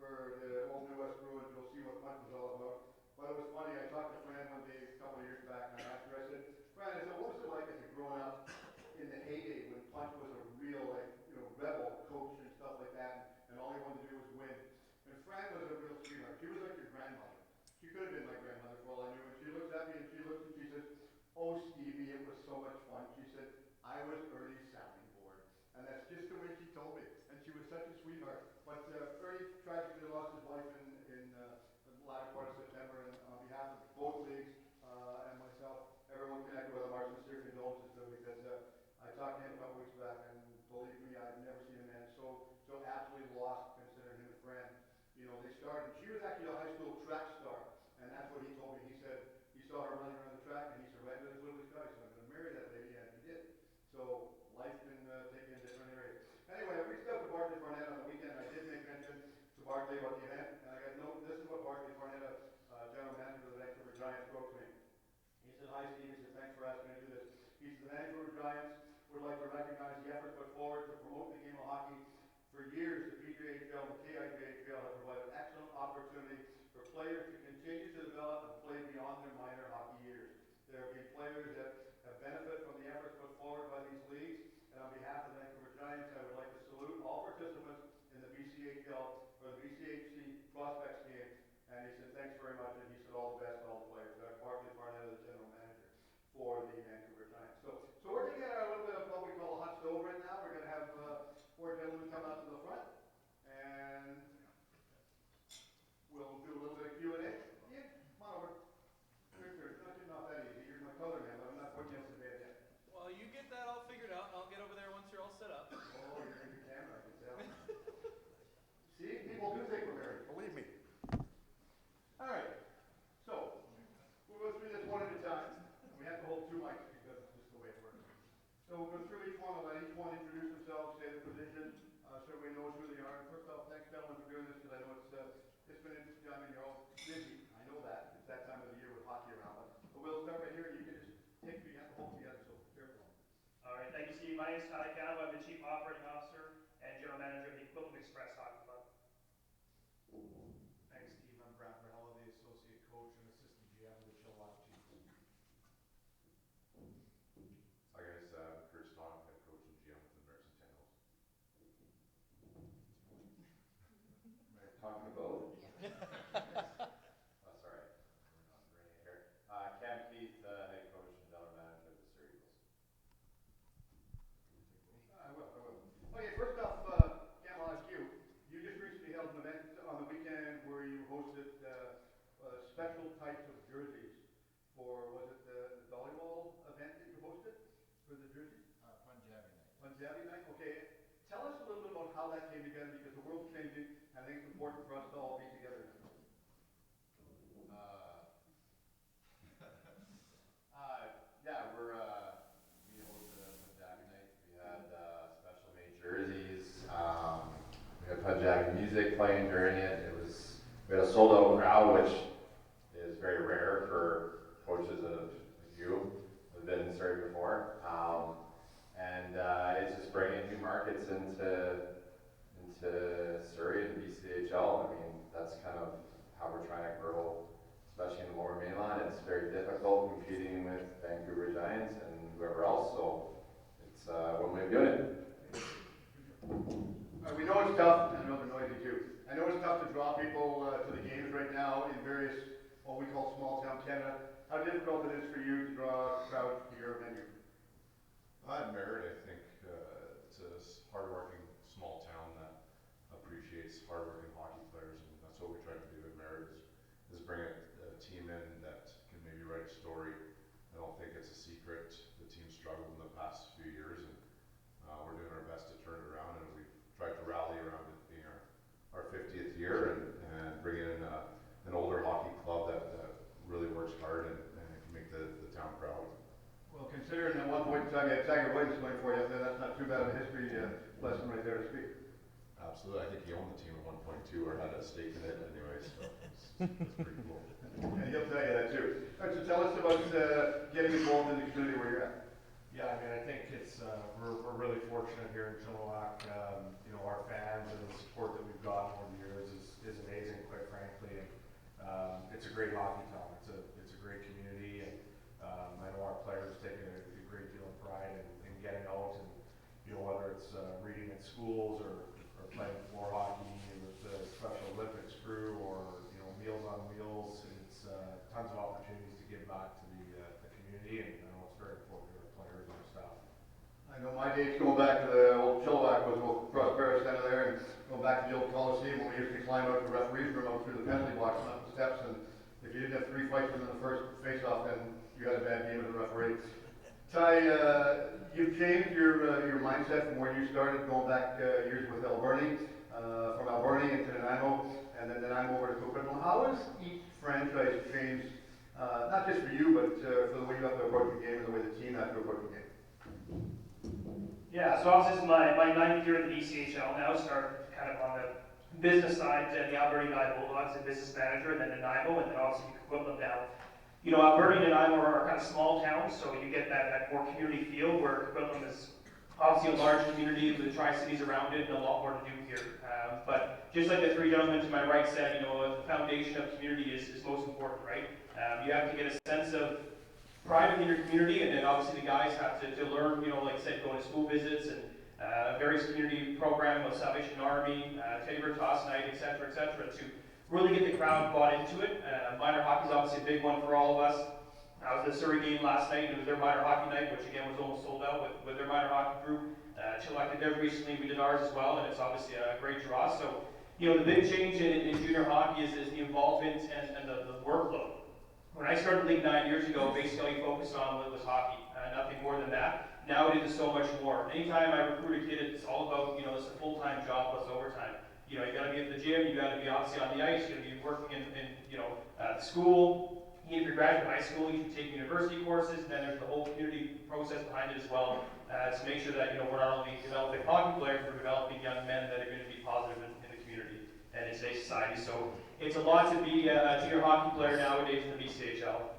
[SPEAKER 1] for the Old Midwest Bruins, you'll see what punch was all about. But it was funny, I talked to Fran one day a couple of years back, and I asked her, I said, Fran, I said, what was it like as a growing up in the heyday when Punch was a real, like, you know, rebel coach and stuff like that, and all he wanted to do was win. And Fran was a real sweetheart. She was like your grandmother. She could have been my grandmother for all I knew. And she looks at me and she looks and she says, oh, Stevie, it was so much fun. She said, I was Ernie's sounding board. And that's just the way she told me. And she was such a sweetheart. But Ernie tragically lost his life in the latter part of September. And on behalf of both leagues and myself, everyone connected with him, our sincere condolences to him, because I talked to him a couple weeks back, and believe me, I've never seen a man so absolutely lost, considering him a friend. You know, they started, she was actually a high school track star, and that's what he told me. He said he saw her running around the track, and he said, right to this little guy, so I'm going to marry that lady, and he did. So life can take you in different areas. Anyway, I reached out to Barclay Barnett on the weekend. I did make mention to Barclay about the event, and I got note. This is what Barclay Barnett, general manager of the Vancouver Giants, wrote to me. He said, hi Steve, he said, thanks for asking me to do this. He said, the Vancouver Giants would like to recognize the efforts put forward to promote the game of hockey. For years, the PJHL and KIJHL have provided excellent opportunity for players to continue to develop and play beyond their minor hockey years. There have been players that have benefited from the efforts put forward by these leagues, and on behalf of the Vancouver Giants, I would like to salute all participants in the BCHL or the BCHC Prospects Game. And he said, thanks very much, and he said, all the best to all the players. Barclay Barnett is the general manager for the Vancouver Giants. So we're going to get a little bit of what we call a hot stove right now. We're going to have four gentlemen come out to the front, and we'll do a little bit of Q&A. Yeah, come on over. It's not getting off that easy. You're my color man, but I'm not putting you up to bed yet.
[SPEAKER 2] Well, you get that all figured out, and I'll get over there once you're all set up.
[SPEAKER 1] Oh, you're in your camera, I can tell. See, people do think we're married.
[SPEAKER 4] Believe me.
[SPEAKER 1] All right, so we'll go through this one at a time. We have to hold two mics because it's just the way it works. So we'll go through each one, and let each one introduce themselves, say the position, so everybody knows who they are. And first off, thanks gentlemen for doing this, because I know it's been interesting. I mean, you're all busy. I know that. It's that time of the year with hockey around. But we'll start right here. You can just take me out the whole together, so careful.
[SPEAKER 7] All right, thank you, Steve. My name is Ty Cano. I'm the Chief Operating Officer and General Manager of the Equipment Express Hockey Club.
[SPEAKER 8] Thanks, Steve. I'm Brad Rahella, the Associate Coach and Assistant GM of the Chilliwack Chiefs.
[SPEAKER 9] Hi guys, Chris Stone, Head Coach and GM with the Mercs and Tendrils. Am I talking about? Oh, sorry. We're not bringing it here. Cam Keith, Head Coach and General Manager of the Surrey Eagles.
[SPEAKER 1] I will. Okay, first off, Cam, I'll ask you. You just recently held an event on the weekend where you hosted special types of jerseys for, was it the volleyball event that you hosted for the jerseys?
[SPEAKER 8] Punjabi night.
[SPEAKER 1] Punjabi night? Okay. Tell us a little bit about how that came together, because the world's changing, and I think it's important for us to all be together now.
[SPEAKER 9] Yeah, we hosted a Punjabi night. We had special made jerseys. We had Punjabi music playing during it. We had a sold out crowd, which is very rare for coaches of you who've been in Surrey before. And it's just bringing new markets into Surrey and BCHL. I mean, that's kind of how we're trying to grow, especially in the Lower Mainland. It's very difficult competing with Vancouver Giants and whoever else, so it's one way of doing it.
[SPEAKER 1] We know it's tough. I know they're noisy too. I know it's tough to draw people to the games right now in various, what we call small town Canada. How difficult it is for you to draw crowds to your venue?
[SPEAKER 9] In Merritt, I think it's a hardworking small town that appreciates hardworking hockey players, and that's what we try to do in Merritt is bring a team in that can maybe write a story. I don't think it's a secret. The team struggled in the past few years, and we're doing our best to turn it around, and we've tried to rally around it being our 50th year and bring in an older hockey club that really works hard and can make the town proud.
[SPEAKER 1] Well, considering at one point in time you had Tiger Woods playing for you, that's not too bad of a history lesson right there to speak.
[SPEAKER 9] Absolutely. I think he owned the team at 1.2 or had a stake in it anyway, so it's pretty cool.
[SPEAKER 1] And he'll tell you that too. All right, so tell us about getting involved in the community where you're at.
[SPEAKER 8] Yeah, I mean, I think it's we're really fortunate here in Chilliwack. You know, our fans and the support that we've gotten over the years is amazing, quite frankly. And it's a great hockey town. It's a great community, and I know our players take a great deal of pride in getting out, and you know, whether it's reading at schools or playing floor hockey with the Special Olympics crew, or you know, Meals on Wheels. It's tons of opportunities to give back to the community, and I know it's very important to our players and our staff.
[SPEAKER 6] I know my days going back to the old Chilliwack was with Prospects Center there, and going back to the old Coliseum when we used to climb out the referee's room out through the penalty box and up the steps, and if you didn't have 3 fights in the first face-off, then you had a bad game as a referee. Ty, you've changed your mindset from where you started, going back years with Alberni, from Alberni into Nanaimo, and then Nanaimo over to Coquitlam. How has each franchise changed, not just for you, but for the way you have to approach the game and the way the team has to approach the game?
[SPEAKER 7] Yeah, so obviously this is my 9th year at the BCHL now. Started kind of on the business side, the Alberta United Bulldogs, a business manager, and then Nanaimo, and then obviously Coquitlam now. You know, Alberta and Nanaimo are kind of small towns, so you get that more community feel, where Coquitlam is obviously a large community with the Tri-Cities around it and a lot more to do here. But just like the 3 gentlemen to my right said, you know, the foundation of community is most important, right? You have to get a sense of pride in your community, and then obviously the guys have to learn, you know, like I said, going to school visits and various community programs with Salvation Army, Teddy Bear Toss Night, et cetera, to really get the crowd bought into it. Minor hockey is obviously a big one for all of us. I was at the Surrey game last night, and it was their minor hockey night, which again was almost sold out with their minor hockey group. Chilliwack did theirs recently, we did ours as well, and it's obviously a great draw. So, you know, the big change in junior hockey is the involvement and the workload. When I started League 9 years ago, basically all you focused on was hockey, nothing more than that. Now it is so much more. Anytime I recruit a kid, it's all about, you know, it's a full-time job plus overtime. You know, you got to be at the gym, you got to be obviously on the ice, you're going to be working in you know, school. If you're graduating high school, you should take university courses, and then there's the whole community process behind it as well, to make sure that, you know, we're not only developing hockey players, we're developing young men that are going to be positive in the community and in today's society. So it's a lot to be a junior hockey player nowadays in the BCHL.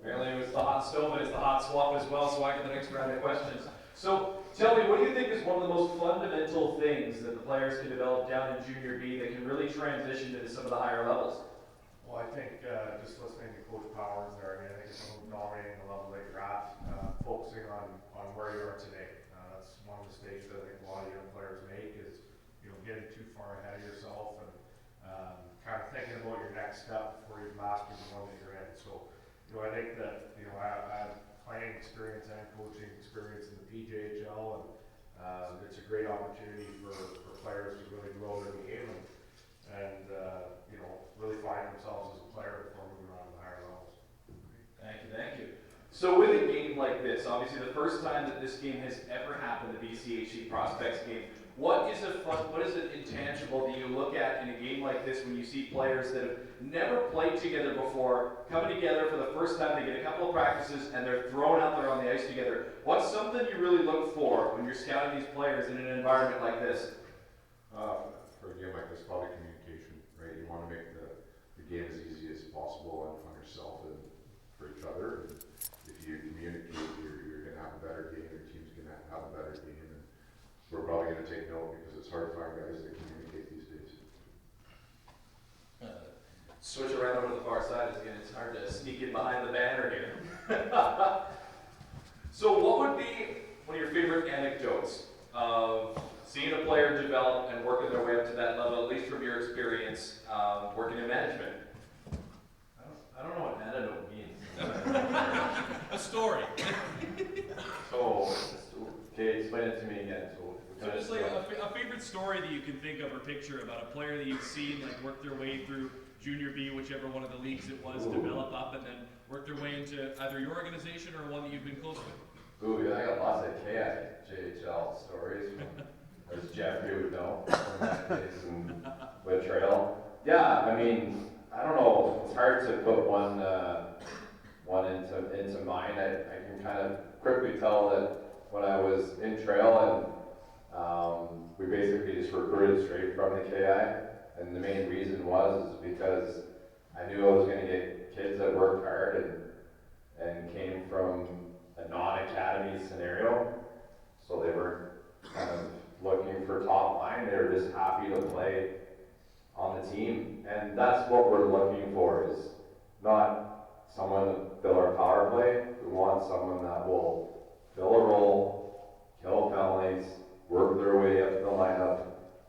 [SPEAKER 2] Apparently it was the hot stove, but it's the hot swap as well, so I get the next round of questions. So tell me, what do you think is one of the most fundamental things that the players can develop down in Junior B that can really transition into some of the higher levels?
[SPEAKER 8] Well, I think just listening to Coach Powers there, I mean, I think it's dominating the level that you're at, focusing on where you are today. That's one of the mistakes that I think a lot of young players make is, you know, getting too far ahead of yourself and kind of thinking about your next step before you've mastered the one that you're in. So, you know, I think that, you know, I have playing experience and coaching experience in the PJHL, and it's a great opportunity for players to really grow their game and you know, really find themselves as a player before moving on to the higher levels.
[SPEAKER 2] Thank you. So with a game like this, obviously the first time that this game has ever happened, the BCHC Prospects game, what is an intangible that you look at in a game like this when you see players that have never played together before coming together for the first time? They get a couple of practices and they're thrown out there on the ice together. What's something you really look for when you're scouting these players in an environment like this?
[SPEAKER 9] For a game like this, probably communication, right? You want to make the game as easy as possible on yourself and for each other. And if you communicate, you're going to have a better game. Your team's going to have a better game. And we're probably going to take note because it's hard to find guys that communicate these days.
[SPEAKER 2] Switch around over to the far side again. It's hard to sneak in behind the banner here. So what would be one of your favorite anecdotes of seeing a player develop and working their way up to that level, at least from your experience working in management?
[SPEAKER 3] I don't know what anecdote means.
[SPEAKER 10] A story.
[SPEAKER 3] So, okay, explain it to me again.
[SPEAKER 10] So just like a favorite story that you can think of or picture about a player that you've seen like work their way through Junior B, whichever one of the leagues it was, develop up and then work their way into either your organization or one that you've been close with.
[SPEAKER 3] Ooh, I got lots of KIJHL stories. As Jeff, you would know, from that days in with Trail. Yeah, I mean, I don't know. It's hard to put one into mind. I can kind of quickly tell that when I was in Trail and we basically just recruited straight from the KI, and the main reason was because I knew I was going to get kids that worked hard and came from a non-academy not someone to fill our power play. We want someone that will fill a role, kill penalties, work their way up the lineup,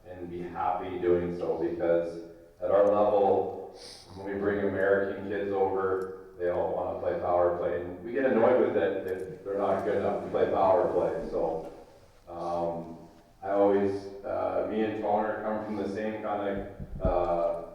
[SPEAKER 3] and be happy doing so, because at our level, when we bring American kids over, they all want to play power play, and we get annoyed with it if they're not good enough to play power play. So I always, me and Toner come from the same kind of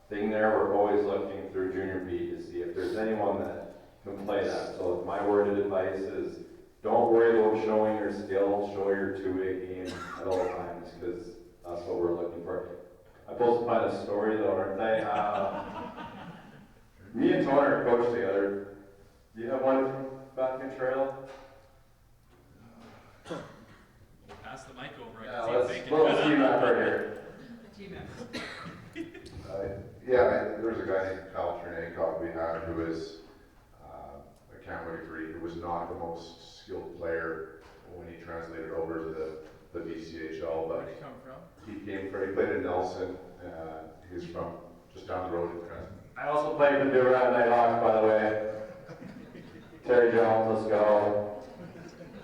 [SPEAKER 3] thing there. We're always looking through junior B to see if there's anyone that can play that. So my word of advice is, don't worry about showing your skill, show your two-way game at all times, because that's what we're looking for. I'm supposed to find a story though, aren't I? Me and Toner coached together. Do you have one from back in Trail?
[SPEAKER 10] Pass the mic over.
[SPEAKER 3] Yeah, let's team effort here.
[SPEAKER 9] There's a guy named Kyle Chernakov we had who was, I can't wait for it, who was not the most skilled player when he translated over to the BCHL. But
[SPEAKER 10] Where did he come from?
[SPEAKER 9] he played in Nelson. He's from just down the road in Crescent.
[SPEAKER 3] I also played for the Durant Nighthawks, by the way. Terry Jones, let's go.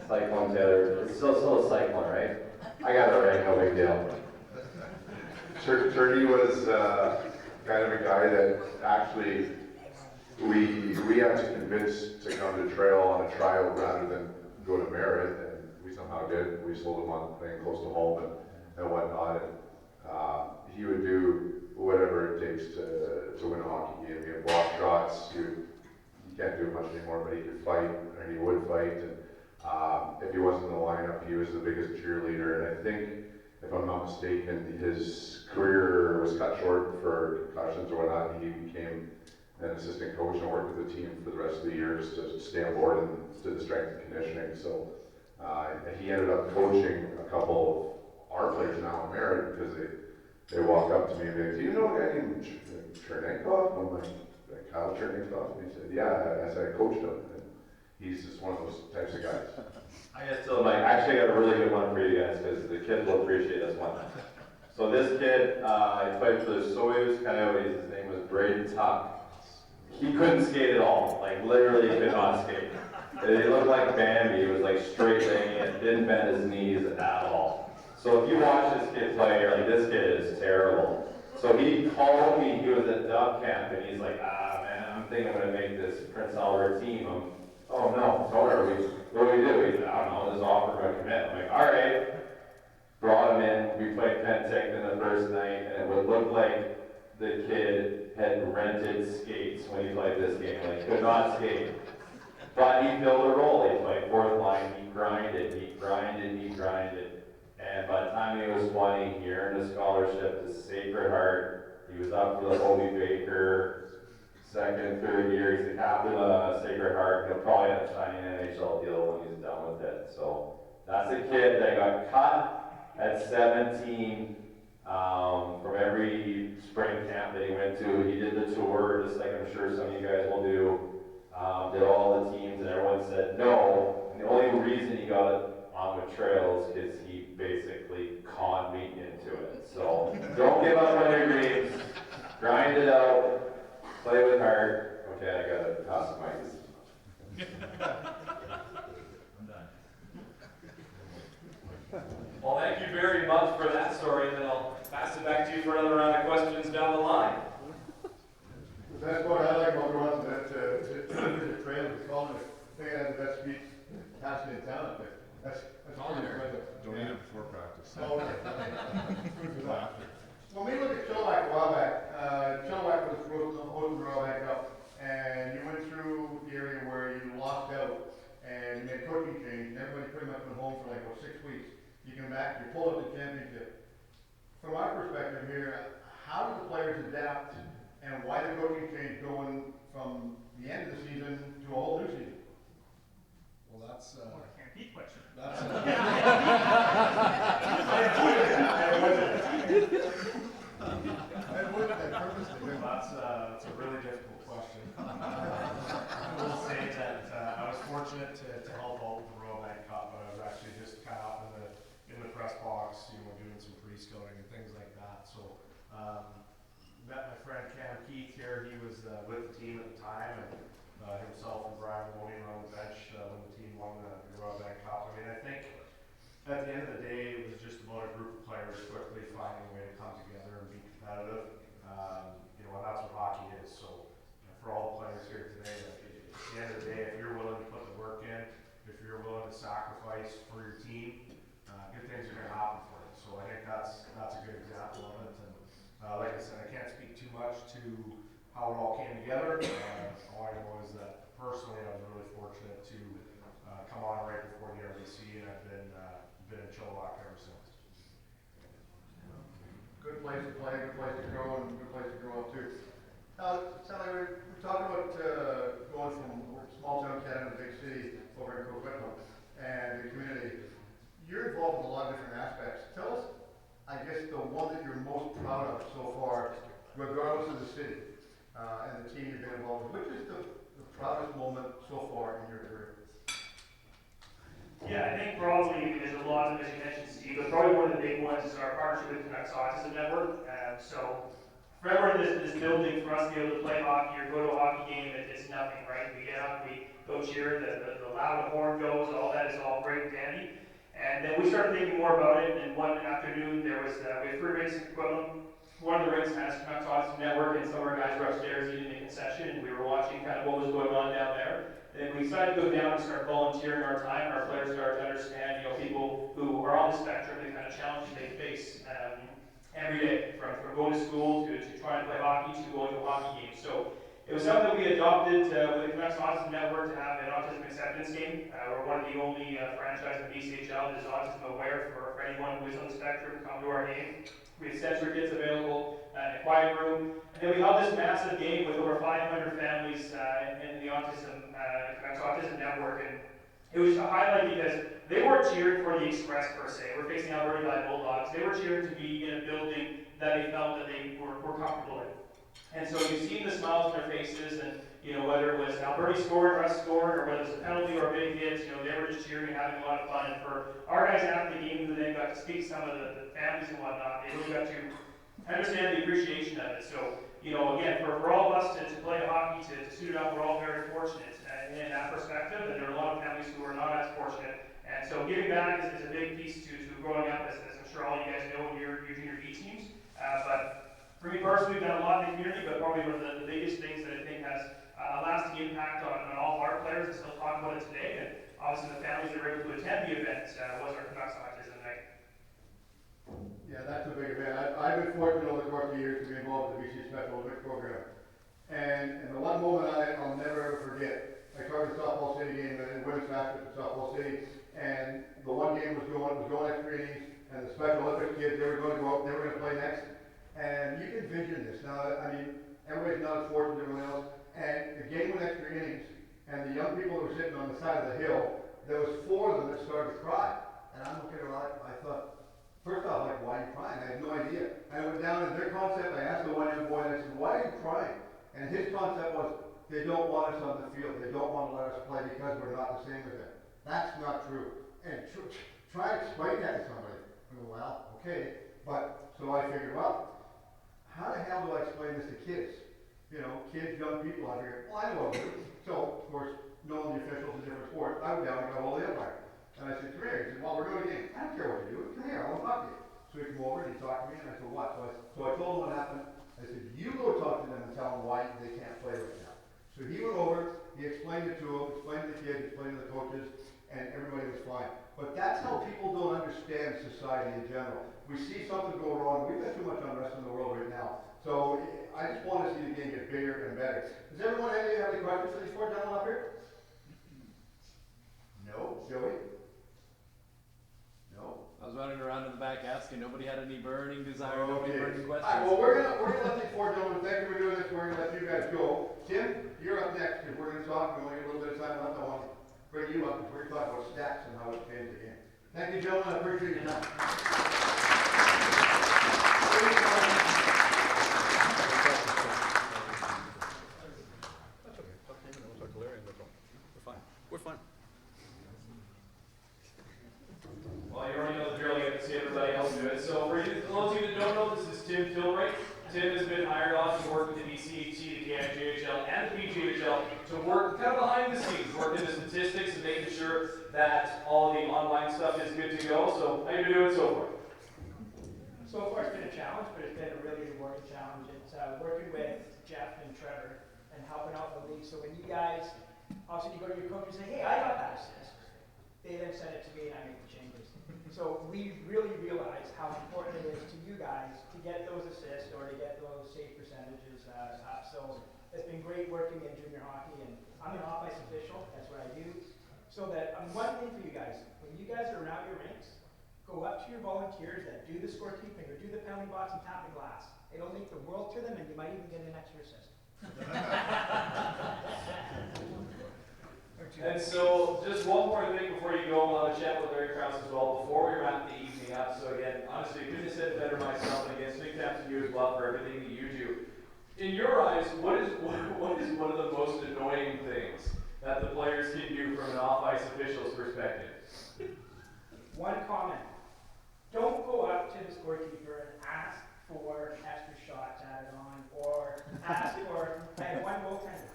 [SPEAKER 3] Cyclone Taylor. It's still a cyclone, right? I got it right, no big deal.
[SPEAKER 9] Cherney was kind of a guy that actually we had to convince to come to Trail on a tryout rather than go to Merritt, and we somehow did. We sold him on playing close to home and whatnot, and he would do whatever it takes to win a hockey game. He had block shots. You can't do much anymore, but he could fight, and he would fight. And if he wasn't in the lineup, he was the biggest cheerleader. And I think, if I'm not mistaken, his career was cut short for concussions or whatnot. He became an assistant coach and worked with the team for the rest of the years to stay on board and did the strength and conditioning. So he ended up coaching a couple of our players now in Merritt, because they walk up to me and they say, "Do you know a guy named Chernakov?" I'm like, "Kyle Chernakov?" And he said, "Yeah." I said, "I coached him." And he's just one of those types of guys.
[SPEAKER 3] I guess so. Actually, I got a really good one for you guys, because the kids will appreciate this one. So this kid, he played for the Soyuz Coyotes. His name was Braden Tuck. He couldn't skate at all. Literally could not skate. He looked like Bambi. He was straight laying it, didn't bend his knees at all. So if you watch this kid play, you're like, this kid is terrible. So he called me. He was at Dub Camp, and he's like, man, I'm thinking I'm gonna make this Prince Albert team. Oh no, Toner, what do we do? He said, I don't know, just offer him a commit. I'm like, all right. Brought him in, we played Penticton the first night, and it would look like the kid had rented skates when he played this game. Could not skate. But he filled a role. He played fourth line, he grinded. And by the time he was 20, he earned a scholarship to Sacred Heart. He was up for the Hobie Baker second, third year. He's the captain of Sacred Heart. He'll probably end up signing an NHL deal when he's done with it. So that's a kid that got cut at 17 from every spring camp that he went to. He did the tour, just like I'm sure some of you guys will do. Did all the teams, and everyone said no. And the only reason he got on with Trails is he basically conned me into it. So don't give up on your dreams. Grind it out. Play with heart. Okay, I gotta pass the mic.
[SPEAKER 10] I'm done. Well, thank you very much for that story, and then I'll pass it back to you for another round of questions down the line.
[SPEAKER 1] That's what I like about going to the Trail. It's called the best speech passing in town. That's pretty impressive.
[SPEAKER 9] Don't eat it before practice.
[SPEAKER 1] Oh, okay. When we look at Chilliwack a while back, Chilliwack was hosting the Royal Bank Cup, and you went through the area where you lost out, and you made a coaching change, and everybody pretty much went home for 6 weeks. You come back, you pull up the championship. From my perspective here, how do the players adapt, and why the coaching change going from the end of the season to a whole new season?
[SPEAKER 8] Well, that's
[SPEAKER 7] Campy question.
[SPEAKER 8] that's a really difficult question. I will say that I was fortunate to help out with the Royal Bank Cup, but I was actually just kind of up in the press box, doing some pre-scouting and things like that. So met my friend Cam Keith here. He was with the team at the time, and himself and Brian Maloney were on the bench when the team won the Royal Bank Cup. I mean, I think at the end of the day, it was just about a group of players quickly finding a way to come together and be competitive. You know, and that's what hockey is. So, you know, for all the players here today, like, at the end of the day, if you're willing to put the work in, if you're willing to sacrifice for your team, good things are going to happen for you. So I think that's a good example of it. And like I said, I can't speak too much to how it all came together. All I know is that personally, I was really fortunate to come on right before the RBC, and I've been in Chilliwack ever since.
[SPEAKER 1] Good place to play, good place to grow, and good place to grow up too. Sally, we talked about going from small town Canada to big city over in Coquitlam and the community. You're involved in a lot of different aspects. Tell us, I guess, the one that you're most proud of so far, regardless of the city and the team you've been involved with. Which is the proudest moment so far in your career?
[SPEAKER 7] Yeah, I think probably there's a lot of, as you mentioned, Steve, but probably one of the big ones is our partnership with Canucks Autism Network. So for everyone in this building, for us to be able to play hockey or go to a hockey game, it's nothing, right? We get up, we go cheer, the loud horn goes, all that is all great and dandy. And then we started thinking more about it, and one afternoon there was, we had 3 rinks in Coquitlam. One of the rinks has Canucks Autism Network, and some of our guys were upstairs eating the concession, and we were watching kind of what was going on down there. And we decided to go down and start volunteering our time. Our players started to understand, you know, people who are on the spectrum, the kind of challenges they face every day, from going to school to trying to play hockey to going to a hockey game. So it was something that we adopted with the Canucks Autism Network to have an autism acceptance game. We're one of the only franchise in BCHL that is autism aware for anyone who is on the spectrum to come to our game. We had sensory kits available in a quiet room. And then we held this massive game with over 500 families in the Canucks Autism Network. And it was a highlight because they weren't cheering for the Express per se. We're facing Alberta Guy Bulldogs. They were cheering to be in a building that they felt that they were comfortable in. And so you've seen the smiles on their faces, and you know, whether it was Alberta scored, Russ scored, or whether it was a penalty or a big hit, you know, they were just cheering and having a lot of fun. And for our guys after the game who then got to speak to some of the families and whatnot, they really got to understand the appreciation of it. So, you know, again, for all of us to play hockey, to suit it up, we're all very fortunate in that perspective, and there are a lot of families who are not as fortunate. And so giving back is a big piece to growing up, as I'm sure all you guys know in your junior B teams. But for me personally, we've done a lot in the community, but probably one of the biggest things that I think has a lasting impact on all of our players, and still talk about it today, and obviously the families that were able to attend the event was our Canucks Autism Night.
[SPEAKER 1] Yeah, that's a big event. I've been fortunate over the course of the years to be involved in the BC Special Olympics program. And the one moment I'll never ever forget, I covered the softball city game in women's basketball at softball city, and the one game was going extra innings, and the Special Olympics kids, they were going to go up, they were going to play next. And you can envision this. Now, I mean, everybody's not as fortunate as everyone else. And the game went extra innings, and the young people who were sitting on the side of the hill, there was 4 of them that started to cry. And I'm looking around, I thought, first off, like, why are you crying? I had no idea. And I went down, and their concept, I asked the one young boy, and I said, why are you crying? And his concept was, they don't want us on the field. They don't want to let us play because we're not the same as them. That's not true. And try to explain that to somebody. I go, well, okay. But, so I figured, well, how the hell do I explain this to kids? You know, kids, young people out here. Well, I know what to do. So, of course, knowing the officials in different sports, I went down and got all the umpire. And I said, come here. He said, well, we're doing a game. I don't care what you do. Come here. I want to talk to you. So he came over and he talked to me, and I said, what? So I told him what happened. I said, you go talk to them and tell them why they can't play right now. So he went over, he explained it to them, explained to the kids, explained to the coaches, and everybody was fine. But that's how people don't understand society in general. We see something go wrong. We've got too much unrest in the world right now. So I just want to see the game get bigger and better. Does everyone have any questions for these 4 gentlemen up here? No? Joey? No?
[SPEAKER 10] I was running around in the back asking. Nobody had any burning desire, nobody burning questions.
[SPEAKER 1] All right, well, we're gonna let these 4 gentlemen, thank you for doing this. We're gonna let you guys go. Tim, you're up next because we're gonna talk. We only have a little bit of time left. I want to bring you up because we're gonna talk about stats and how it changed the game. Thank you, gentlemen. I appreciate your time.
[SPEAKER 4] That's okay. Talk to him and we'll talk to Larry and we're fine. We're fine.
[SPEAKER 10] Well, you already know the drill. You have to see everybody else do it. So for you, those of you that don't know, this is Tim Tilbright. Tim has been hired
[SPEAKER 2] BCHL to work kind of behind the scenes, working the statistics and making sure that all the online stuff is good to go. So how you been doing so far?
[SPEAKER 11] So far it's been a challenge, but it's been a really rewarding challenge. It's working with Jeff and Trevor and helping out the league. So when you guys, obviously you go to your coach and say, hey, I got that assist. They then send it to me and I make the changes. So we really realize how important it is to you guys to get those assists or to get those save percentages up. So it's been great working in junior hockey, and I'm an off-ice official. That's what I do. So that one thing for you guys, when you guys are around your rinks, go up to your volunteers that do the scorekeeping or do the penalty box and tap the glass. It'll make the world to them, and you might even get an extra assist.
[SPEAKER 2] And so, just one more thing before you go, I'll have a chat with Larry Krause as well before we wrap the evening up. So again, honestly, I couldn't have said it better myself, and again, big thanks to you as well for everything that you do. In your eyes, what is one of the most annoying things that the players can do from an off-ice official's perspective?
[SPEAKER 11] One comment. Don't go up to the scorekeeper and ask for extra shots added on, or ask for, I had one goaltender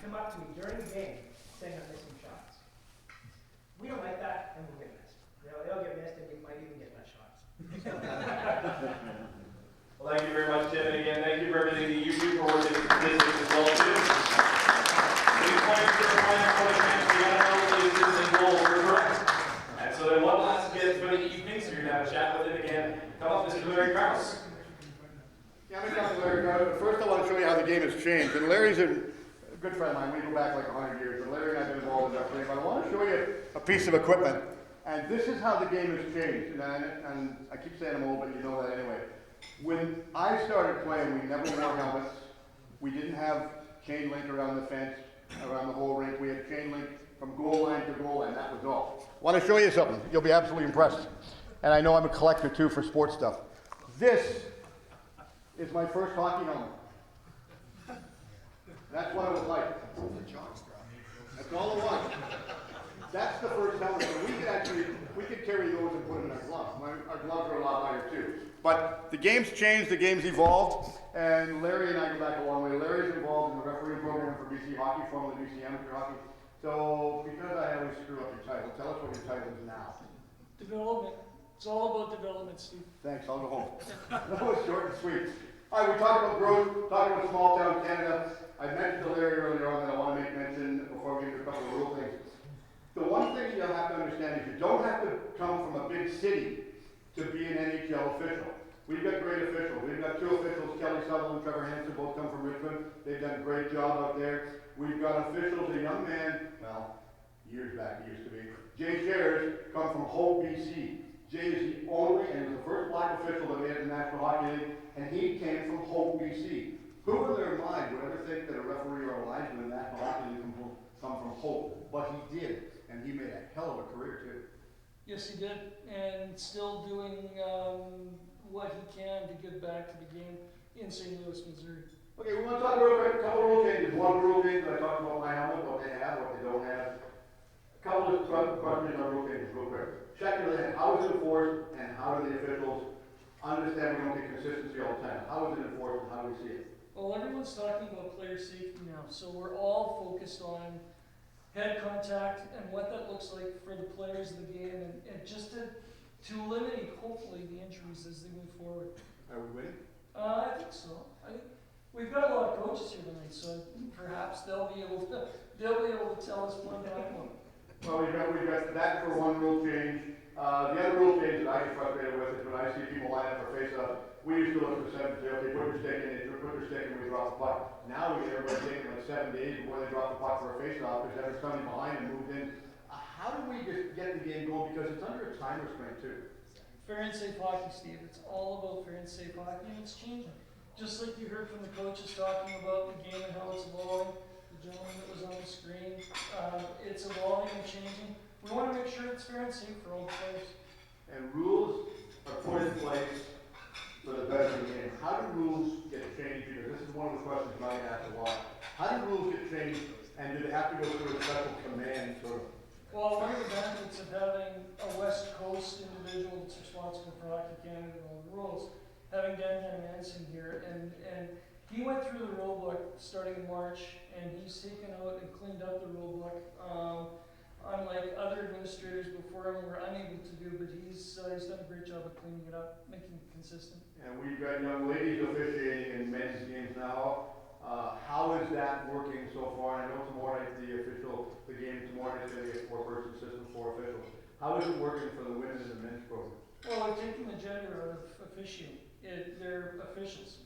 [SPEAKER 11] come up to me during the game saying I'm missing shots. We don't like that, and we'll get missed. It'll get missed, and you might even get less shots.
[SPEAKER 2] Well, thank you very much, Tim, and again, thank you for everything that you do for working in statistics as well, too. These points for the plan for the chance we got to know these goals were correct. And so then one last bit for the evening, so you're going to have a chat with him again. Come up, Mr. Larry Krause.
[SPEAKER 6] Yeah, I'm going to talk to Larry Krause, but first I want to show you how the game has changed. And Larry's a good friend of mine. We go back like 100 years. And Larry and I have been involved in refereeing. But I want to show you a piece of equipment. And this is how the game has changed. And I keep saying I'm old, but you know that anyway. When I started playing, we never wore helmets. We didn't have chain link around the fence, around the whole rink. We had chain link from goal line to goal line. That was all. I want to show you something. You'll be absolutely impressed. And I know I'm a collector too for sports stuff. This is my first hockey helmet. That's what it was like. That's all it was. That's the first helmet. So we could carry those and put them in our gloves. Our gloves are a lot higher too. But the game's changed, the game's evolved, and Larry and I go back a long way. Larry's involved in the refereeing program for BC Hockey, formerly BC Amateur Hockey. So, because I always screw up your title, tell us what your title is now.
[SPEAKER 12] Development. It's all about development, Steve.
[SPEAKER 6] Thanks, I'll go home. That was short and sweet. All right, we talked about growth, talked about small town Canada. I mentioned to Larry earlier on that I want to make mention before we get to a couple of rule things. The one thing you'll have to understand is you don't have to come from a big city to be an NHL official. We've got great officials. We've got two officials, Kelly Sutherland and Trevor Hansen, both come from Richmond. They've done a great job out there. We've got officials, a young man, well, years back he used to be. Jay Shares come from Hope, BC. Jay is the only and was the first black official that we had in the National Hockey League, and he came from Hope, BC. Who in their mind would ever think that a referee or a linesman in the National Hockey League come from Hope? But he did, and he made a hell of a career too.
[SPEAKER 12] Yes, he did, and still doing what he can to give back to the game in St. Louis, Missouri.
[SPEAKER 6] Okay, we want to talk real quick, a couple of rule changes. One rule change, I talked about my helmet, what they have, what they don't have. A couple of questions on rule changes real quick. Check your land, how is it enforced, and how do the officials understand we don't get consistency all the time? How is it enforced, and how do we see it?
[SPEAKER 12] Well, everyone's talking about player safety now, so we're all focused on head contact and what that looks like for the players of the game, and just to eliminate, hopefully, the injuries as they move forward.
[SPEAKER 6] Are we winning?
[SPEAKER 12] I think so. I think we've got a lot of coaches here tonight, so perhaps they'll be able to tell us one by one.
[SPEAKER 6] Well, we've got that for one rule change. The other rule change that I get frustrated with is when I see people line up for face-off. We used to look at the 7 to 2, they put their stick in, they put their stick in, we drop the puck. Now we get everybody taking like 7 to 8 before they drop the puck for a face-off because there's somebody behind and moved in. How do we just get the game going? Because it's under a time restraint too.
[SPEAKER 12] Fair and safe hockey, Steve. It's all about fair and safe hockey, and it's changing. Just like you heard from the coaches talking about the game and how it's evolving, the gentleman that was on the screen, it's evolving and changing. We want to make sure it's fair and safe for all the players.
[SPEAKER 6] And rules are put in place for the better of the game. How do rules get changed? Because this is one of the questions I get asked a lot. How do rules get changed, and do they have to go through a special command sort of?
[SPEAKER 12] Well, one of the benefits of having a West Coast individual that's responsible for Hockey Canada and all the rules, having Dan Hansen here, and He went through the rule book starting in March, and he's taken out and cleaned up the rule book. Unlike other administrators before him were unable to do, but he's done a great job of cleaning it up, making it consistent.
[SPEAKER 1] And we've got young ladies officiating in men's games now. How is that working so far? And I know tomorrow night the game tomorrow night is going to be a 4-person system, 4 officials. How is it working for the women and the men's program?
[SPEAKER 12] Well, we're taking the gender out of officiating. They're officials.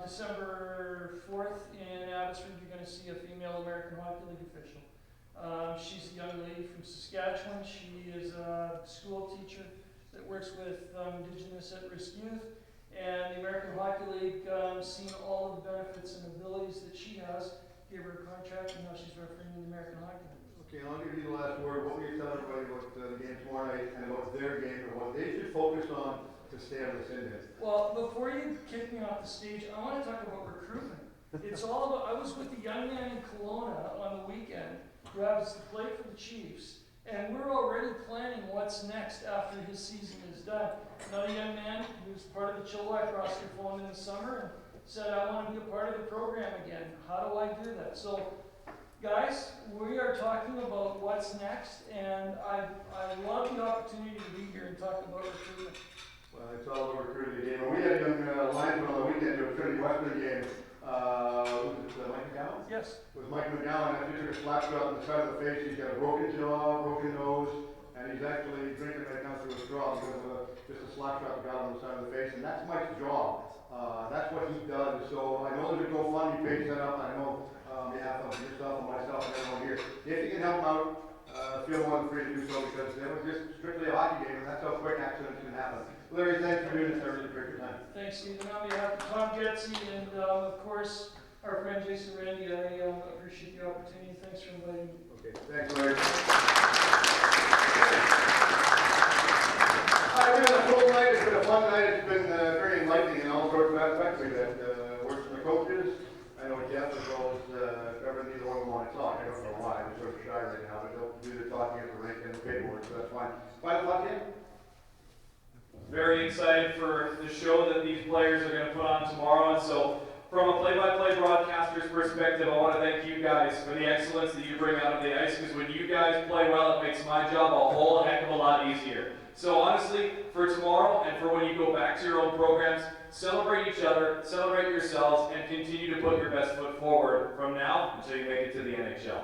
[SPEAKER 12] December 4th in Abbotsford, you're going to see a female American Hockey League official. She's a young lady from Saskatchewan. She is a school teacher that works with Indigenous at-risk youth. And the American Hockey League, seeing all of the benefits and abilities that she has, gave her a contract, and now she's refereeing the American Hockey League.
[SPEAKER 1] Okay, I'll give you the last word. What will you tell everybody about the game tomorrow night and about their game and what they should focus on to stay on this in this?
[SPEAKER 12] Well, before you kick me off the stage, I want to talk about recruitment. It's all about, I was with a young man in Kelowna on the weekend who happens to play for the Chiefs, and we're already planning what's next after his season is done. Another young man who was part of the Chilliwack roster phoned in the summer and said, I want to be a part of the program again. How do I do that? So, guys, we are talking about what's next, and I love the opportunity to be here and talk about recruitment.
[SPEAKER 1] Well, it's all about recruiting the game. And we had a young lineman on the weekend to a Trinity Western game. Was it Mike McGowan?
[SPEAKER 12] Yes.
[SPEAKER 1] It was Mike McGowan. Actually took a slap shot on the side of the face. He's got a broken jaw, broken nose, and he's actually drinking right now through a straw because of just a slap shot got on the side of the face. And that's Mike's job. That's what he does. So I know there's a GoFundMe page set up. I know on behalf of yourself and myself and everyone here, if you can help them out, feel more than free to do so, because it was just strictly a hockey game, and that's how quick accidents can happen. Larry, thanks for doing this. I really appreciate your time.
[SPEAKER 12] Thanks, Stephen. On behalf of Tom Jetsy and, of course, our friend Jason Randy, I appreciate the opportunity. Thanks for inviting me.
[SPEAKER 1] Okay, thanks, Larry. We've had a full night. It's been a fun night. It's been very enlightening in all sorts of aspects. We've had words from the coaches. I know Jeff as well as Trevor, neither one of them want to talk. I don't know why. They're sort of shy right now, but they'll do the talking at the rink and the paperwork, so that's fine. Final thought, Jim?
[SPEAKER 2] Very excited for the show that these players are going to put on tomorrow. And so, from a play-by-play broadcaster's perspective, I want to thank you guys for the excellence that you bring out of the ice, because when you guys play well, it makes my job a whole heck of a lot easier. So honestly, for tomorrow and for when you go back to your own programs, celebrate each other, celebrate yourselves, and continue to put your best foot forward from now until you make it to the NHL.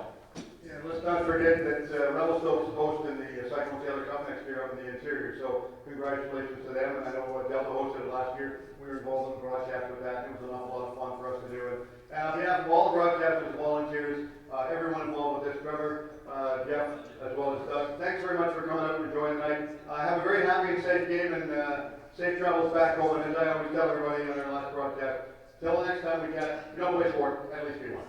[SPEAKER 1] Yeah, let's not forget that Revelstoke is hosting the Cyclone Taylor Cup next year up in the interior, so congratulations to them. And I know Delta hosted it last year. We were involved in the broadcast with that. It was an awful lot of fun for us to do. And on behalf of all the broadcasters, volunteers, everyone involved with this, Trevor, Jeff, as well as Doug, thanks very much for coming out and enjoying the night. Have a very happy and safe game, and safe travels back home. And as I always tell everybody on our last broadcast, till the next time we can, you don't play sport, at least be one.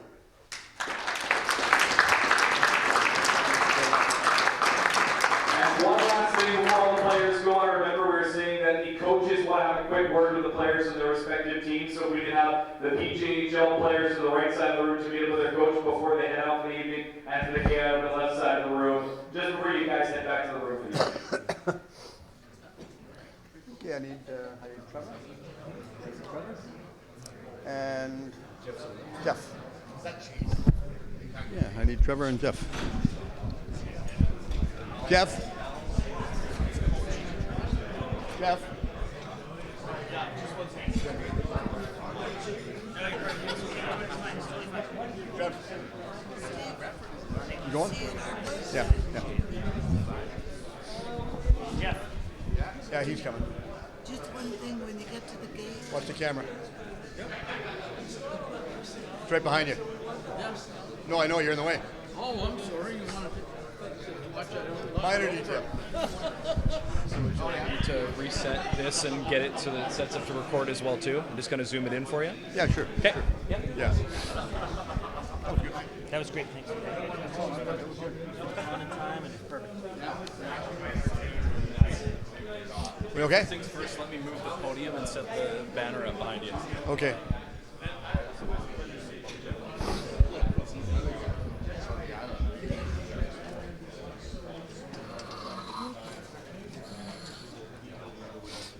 [SPEAKER 2] And one last thing before all the players go on, remember we were saying that the coaches want to have a quick word with the players of their respective teams, so we can have the PJHL players to the right side of the room to meet with their coach before they head out for the evening, and for the KI on the left side of the room, just before you guys head back to the room for the evening.
[SPEAKER 4] Okay, I need Trevor. And Jeff. Yeah, I need Trevor and Jeff. Jeff. Jeff. You going? Yeah, yeah.
[SPEAKER 13] Jeff.
[SPEAKER 4] Yeah, he's coming.
[SPEAKER 13] Just one thing when you get to the gate.
[SPEAKER 4] Watch the camera. It's right behind you.
[SPEAKER 13] Yes.
[SPEAKER 4] No, I know, you're in the way.
[SPEAKER 13] Oh, I'm sorry. You want to watch that?
[SPEAKER 4] Minor detail.
[SPEAKER 14] I need to reset this and get it so that it sets up to record as well too. I'm just going to zoom it in for you.
[SPEAKER 4] Yeah, sure.
[SPEAKER 14] Okay.
[SPEAKER 4] Sure.
[SPEAKER 14] Yeah.
[SPEAKER 4] Yeah.
[SPEAKER 13] That was great. Thanks. On in time and perfect.
[SPEAKER 4] We okay?
[SPEAKER 14] First things first, let me move the podium and set the banner up behind you.
[SPEAKER 4] Okay.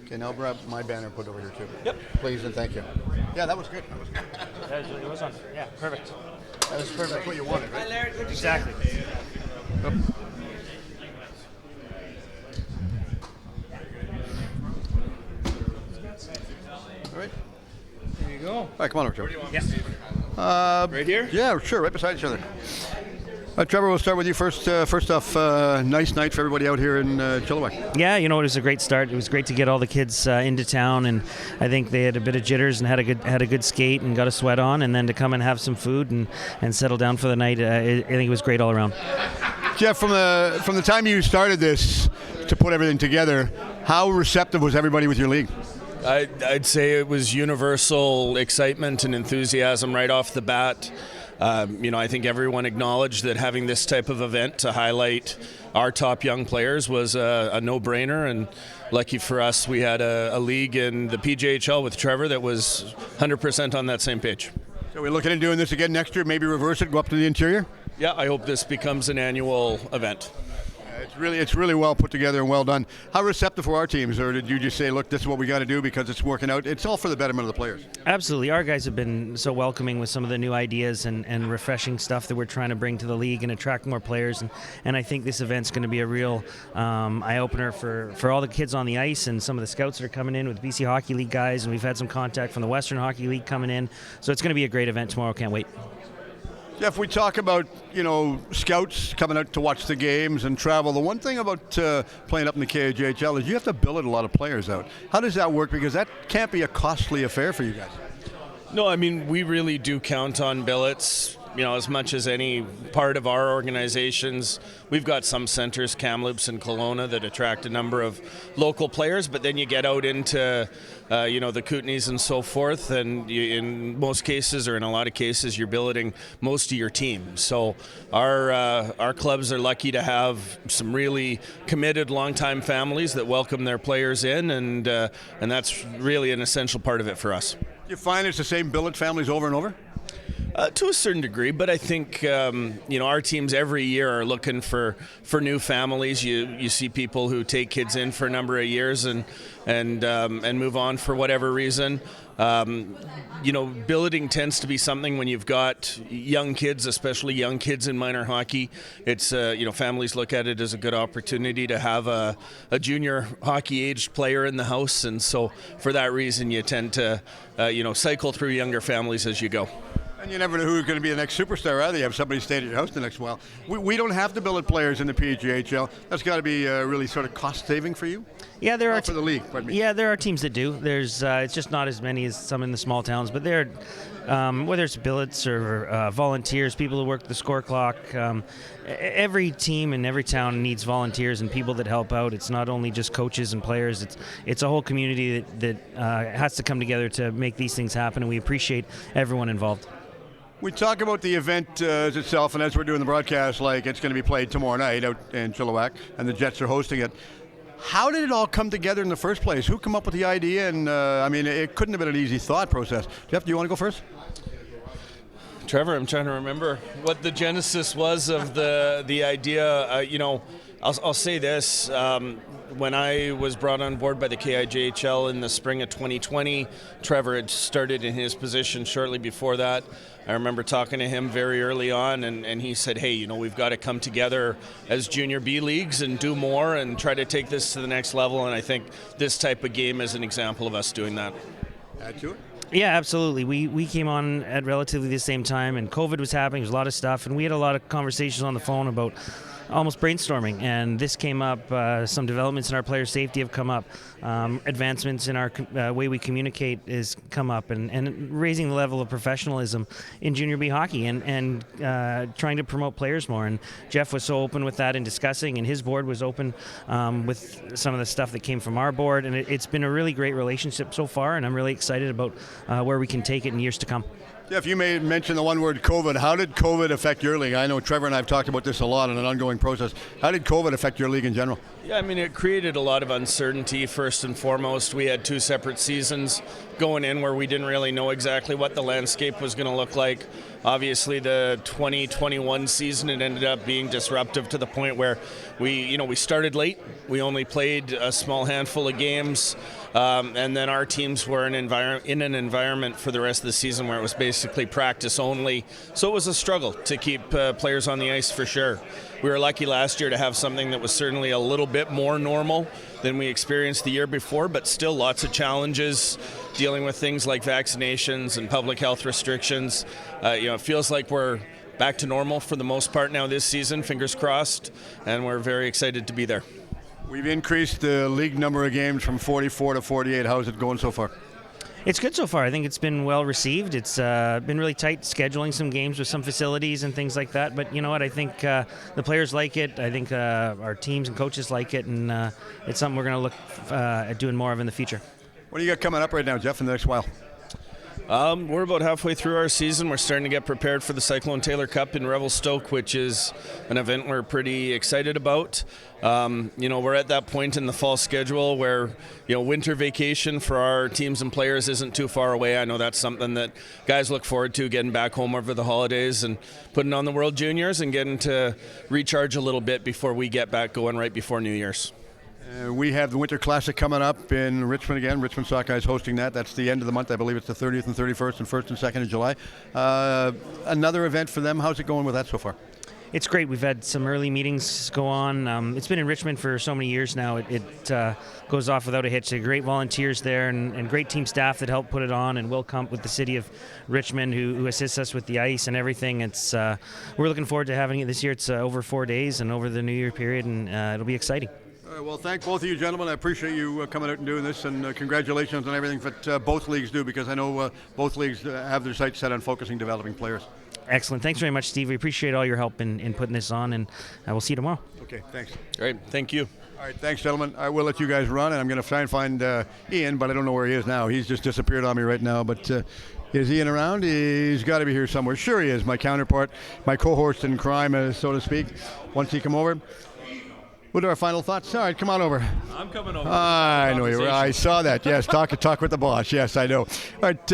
[SPEAKER 4] Okay, now grab my banner and put it over here too. Yep. Please and thank you. Yeah, that was good. That was good.
[SPEAKER 15] It was on. Yeah, perfect.
[SPEAKER 4] That was perfect. That's what you wanted, right?
[SPEAKER 15] Exactly.
[SPEAKER 4] Yep. All right.
[SPEAKER 15] There you go.
[SPEAKER 4] All right, come on over, Trevor.
[SPEAKER 15] Yes.
[SPEAKER 4] Right here? Yeah, sure, right beside each other. Trevor, we'll start with you first. First off, nice night for everybody out here in Chilliwack.
[SPEAKER 15] Yeah, it was a great start. It was great to get all the kids into town, and I think they had a bit of jitters and had a good skate and got a sweat on, and then to come and have some food and settle down for the night. I think it was great all around.
[SPEAKER 6] Jeff, from the time you started this to put everything together, how receptive was everybody with your league?
[SPEAKER 16] I'd say it was universal excitement and enthusiasm right off the bat. I think everyone acknowledged that having this type of event to highlight our top young players was a no-brainer, and lucky for us, we had a league in the PJHL with Trevor that was 100% on that same page.
[SPEAKER 6] So we're looking at doing this again next year, maybe reverse it, go up to the interior?
[SPEAKER 16] Yeah, I hope this becomes an annual event.
[SPEAKER 6] It's really well put together and well done. How receptive were our teams, or did you just say, look, this is what we got to do because it's working out? It's all for the betterment of the players.
[SPEAKER 15] Absolutely. Our guys have been so welcoming with some of the new ideas and refreshing stuff that we're trying to bring to the league and attract more players. And I think this event's going to be a real eye-opener for all the kids on the ice and some of the scouts that are coming in with BC Hockey League guys. And we've had some contact from the Western Hockey League coming in. So it's going to be a great event tomorrow. Can't wait.
[SPEAKER 6] Jeff, we talk about, scouts coming out to watch the games and travel. The one thing about playing up in the KIJHL is you have to billet a lot of players out. How does that work? Because that can't be a costly affair for you guys.
[SPEAKER 16] No, I mean, we really do count on billets, as much as any part of our organizations. We've got some centers, Kamloops and Kelowna, that attract a number of local players, but then you get out into the Kootenays and so forth, and in most cases, or in a lot of cases, you're billeting most of your team. So our clubs are lucky to have some really committed, long-time families that welcome their players in, and that's really an essential part of it for us.
[SPEAKER 6] Do you find it's the same billet families over and over?
[SPEAKER 16] To a certain degree, but I think our teams every year are looking for new families. You see people who take kids in for a number of years and move on for whatever reason. Billeting tends to be something when you've got young kids, especially young kids in minor hockey. It's families look at it as a good opportunity to have a junior hockey-aged player in the house, and so for that reason, you tend to cycle through younger families as you go.
[SPEAKER 6] And you never know who's going to be the next superstar either. You have somebody staying at your house the next while. We don't have to billet players in the PJHL. That's got to be really sort of cost-saving for you?
[SPEAKER 15] Yeah, there are
[SPEAKER 6] for the league, pardon me.
[SPEAKER 15] Yeah, there are teams that do. There's it's just not as many as some in the small towns, but there, whether it's billets or volunteers, people who work the score clock, every team in every town needs volunteers and people that help out. It's not only just coaches and players. It's a whole community that has to come together to make these things happen, and we appreciate everyone involved.
[SPEAKER 6] We talk about the event itself, and as we're doing the broadcast, like it's going to be played tomorrow night out in Chilliwack, and the Jets are hosting it. How did it all come together in the first place? Who came up with the idea? And it couldn't have been an easy thought process. Jeff, do you want to go first?
[SPEAKER 16] Trevor, I'm trying to remember what the genesis was of the idea. I'll say this. When I was brought on board by the KIJHL in the spring of 2020, Trevor had started in his position shortly before that. I remember talking to him very early on, and he said, hey, we've got to come together as junior B leagues and do more and try to take this to the next level, and I think this type of game is an example of us doing that.
[SPEAKER 6] Add to it?
[SPEAKER 15] Yeah, absolutely. We came on at relatively the same time, and COVID was happening. There was a lot of stuff, and we had a lot of conversations on the phone about almost brainstorming, and this came up. Some developments in our player safety have come up. Advancements in our way we communicate has come up, and raising the level of professionalism in junior B hockey, and trying to promote players more. And Jeff was so open with that and discussing, and his board was open with some of the stuff that came from our board, and it's been a really great relationship so far, and I'm really excited about where we can take it in years to come.
[SPEAKER 6] Jeff, you may mention the one word COVID. How did COVID affect your league? I know Trevor and I have talked about this a lot in an ongoing process. How did COVID affect your league in general?
[SPEAKER 16] Yeah, it created a lot of uncertainty, first and foremost. We had 2 separate seasons going in where we didn't really know exactly what the landscape was going to look like. Obviously, the 2021 season, it ended up being disruptive to the point where we started late. We only played a small handful of games, and then our teams were in an environment for the rest of the season where it was basically practice only. So it was a struggle to keep players on the ice for sure. We were lucky last year to have something that was certainly a little bit more normal than we experienced the year before, but still lots of challenges dealing with things like vaccinations and public health restrictions. It feels like we're back to normal for the most part now this season, fingers crossed, and we're very excited to be there.
[SPEAKER 6] We've increased the league number of games from 44 to 48. How's it going so far?
[SPEAKER 15] It's good so far. I think it's been well received. It's been really tight scheduling some games with some facilities and things like that. But you know what? I think the players like it. I think our teams and coaches like it, and it's something we're going to look at doing more of in the future.
[SPEAKER 6] What do you got coming up right now, Jeff, in the next while?
[SPEAKER 16] We're about halfway through our season. We're starting to get prepared for the Cyclone Taylor Cup in Revelstoke, which is an event we're pretty excited about. We're at that point in the fall schedule where, winter vacation for our teams and players isn't too far away. I know that's something that guys look forward to, getting back home over the holidays and putting on the World Juniors and getting to recharge a little bit before we get back going right before New Year's.
[SPEAKER 6] We have the Winter Classic coming up in Richmond again. Richmond Sockeye is hosting that. That's the end of the month. I believe it's the 30th and 31st and 1st and 2nd of July. Another event for them. How's it going with that so far?
[SPEAKER 15] It's great. We've had some early meetings go on. It's been in Richmond for so many years now. It goes off without a hitch. Great volunteers there and great team staff that help put it on, and Will Kump with the city of Richmond who assists us with the ice and everything. We're looking forward to having it this year. It's over 4 days and over the New Year period, and it'll be exciting.
[SPEAKER 6] All right, well, thank both of you gentlemen. I appreciate you coming out and doing this, and congratulations on everything that both leagues do, because I know both leagues have their sights set on focusing developing players.
[SPEAKER 15] Excellent. Thanks very much, Steve. We appreciate all your help in putting this on, and we'll see you tomorrow.
[SPEAKER 6] Okay, thanks.
[SPEAKER 16] Great. Thank you.
[SPEAKER 6] All right, thanks, gentlemen. I will let you guys run, and I'm going to try and find Ian, but I don't know where he is now. He's just disappeared on me right now, but is Ian around? He's got to be here somewhere. Sure he is, my counterpart, my cohort in crime, so to speak. Once he come over, what are our final thoughts? All right, come on over.
[SPEAKER 10] I'm coming over.
[SPEAKER 6] I know you were. I saw that. Yes, talk with the boss. Yes, I know. All right,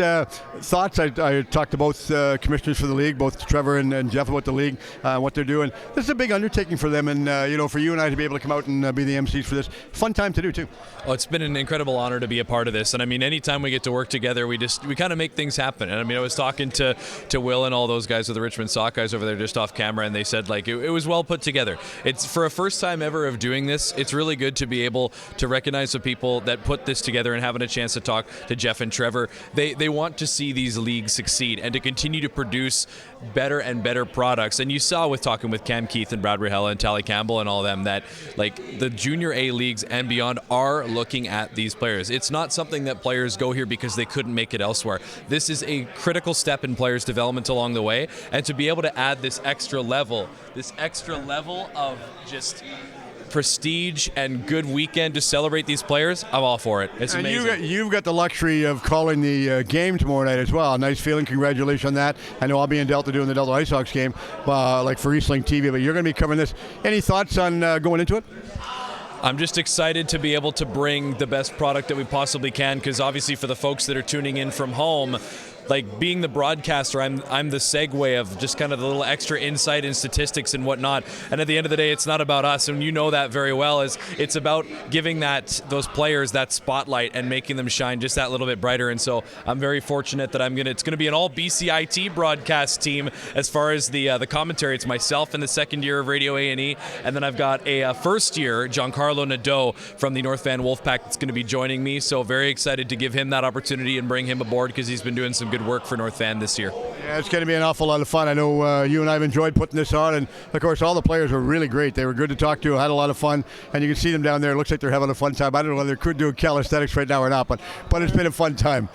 [SPEAKER 6] thoughts. I talked to both commissioners for the league, both Trevor and Jeff, about the league, what they're doing. This is a big undertaking for them, and for you and I to be able to come out and be the MCs for this. Fun time to do too.
[SPEAKER 14] Oh, it's been an incredible honor to be a part of this, and I mean, anytime we get to work together, we kind of make things happen. And I mean, I was talking to Will and all those guys with the Richmond Sockeyes over there just off camera, and they said it was well put together. It's for a first time ever of doing this. It's really good to be able to recognize the people that put this together and having a chance to talk to Jeff and Trevor. They want to see these leagues succeed and to continue to produce better and better products. And you saw with talking with Cam Keith and Brad Rahella and Tally Campbell and all of them that the junior A leagues and beyond are looking at these players. It's not something that players go here because they couldn't make it elsewhere. This is a critical step in players' development along the way, and to be able to add this extra level of just prestige and good weekend to celebrate these players, I'm all for it. It's amazing.
[SPEAKER 6] And you've got the luxury of calling the game tomorrow night as well. Nice feeling. Congratulations on that. I know I'll be in Delta doing the Delta Ice Hawks game, for Eastlink TV, but you're going to be covering this. Any thoughts on going into it?
[SPEAKER 14] I'm just excited to be able to bring the best product that we possibly can, because obviously for the folks that are tuning in from home, being the broadcaster, I'm the segue of just kind of the little extra insight and statistics and whatnot. And at the end of the day, it's not about us, and you know that very well. It's about giving those players that spotlight and making them shine just that little bit brighter. And so I'm very fortunate that it's going to be an all BCIT broadcast team as far as the commentary. It's myself in the second year of Radio A&E, and then I've got a first year, Giancarlo Nadeau from the North Van Wolfpack, that's going to be joining me. So very excited to give him that opportunity and bring him aboard, because he's been doing some good work for North Van this year.
[SPEAKER 6] Yeah, it's going to be an awful lot of fun. I know you and I have enjoyed putting this on, and of course all the players were really great. They were good to talk to, had a lot of fun, and you can see them down there. It looks like they're having a fun time. I don't know whether they could do calisthenics right now or not, but it's been a fun time.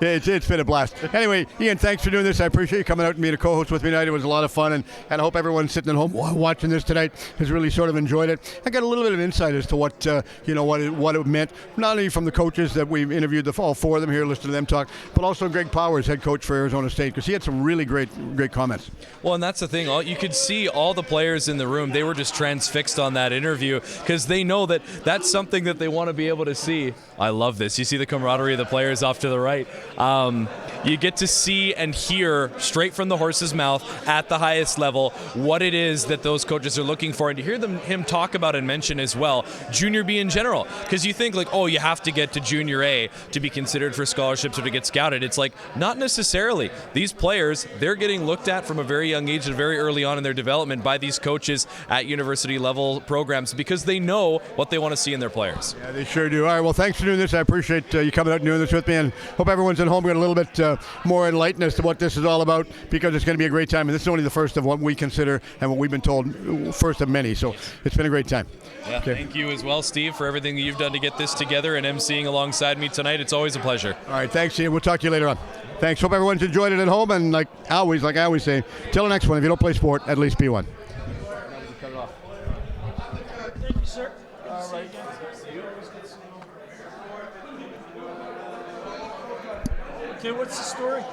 [SPEAKER 6] It's been a blast. Anyway, Ian, thanks for doing this. I appreciate you coming out and being a co-host with me tonight. It was a lot of fun, and I hope everyone sitting at home watching this tonight has really sort of enjoyed it. I got a little bit of insight as to what it meant, not only from the coaches that we've interviewed, all four of them here, listened to them talk, but also Greg Powers, head coach for Arizona State, because he had some really great comments.
[SPEAKER 14] Well, and that's the thing. You could see all the players in the room. They were just transfixed on that interview, because they know that that's something that they want to be able to see. I love this. You see the camaraderie of the players off to the right. You get to see and hear straight from the horse's mouth at the highest level what it is that those coaches are looking for, and to hear him talk about and mention as well Junior B in general, because you think like, oh, you have to get to Junior A to be considered for scholarships or to get scouted. It's like, not necessarily. These players, they're getting looked at from a very young age and very early on in their development by these coaches at university level programs, because they know what they want to see in their players.
[SPEAKER 6] Yeah, they sure do. All right, well, thanks for doing this. I appreciate you coming out and doing this with me, and hope everyone's at home got a little bit more enlightened as to what this is all about, because it's going to be a great time, and this is only the first of what we consider and what we've been told first of many, so it's been a great time.
[SPEAKER 14] Yeah, okay. Thank you as well, Steve, for everything that you've done to get this together and emceeing alongside me tonight. It's always a pleasure.
[SPEAKER 6] All right, thanks, Ian. We'll talk to you later on. Thanks. Hope everyone's enjoyed it at home, and like I always say, till the next one, if you don't play sport, at least be one.
[SPEAKER 12] Thank you, sir. All right. Okay, what's the story?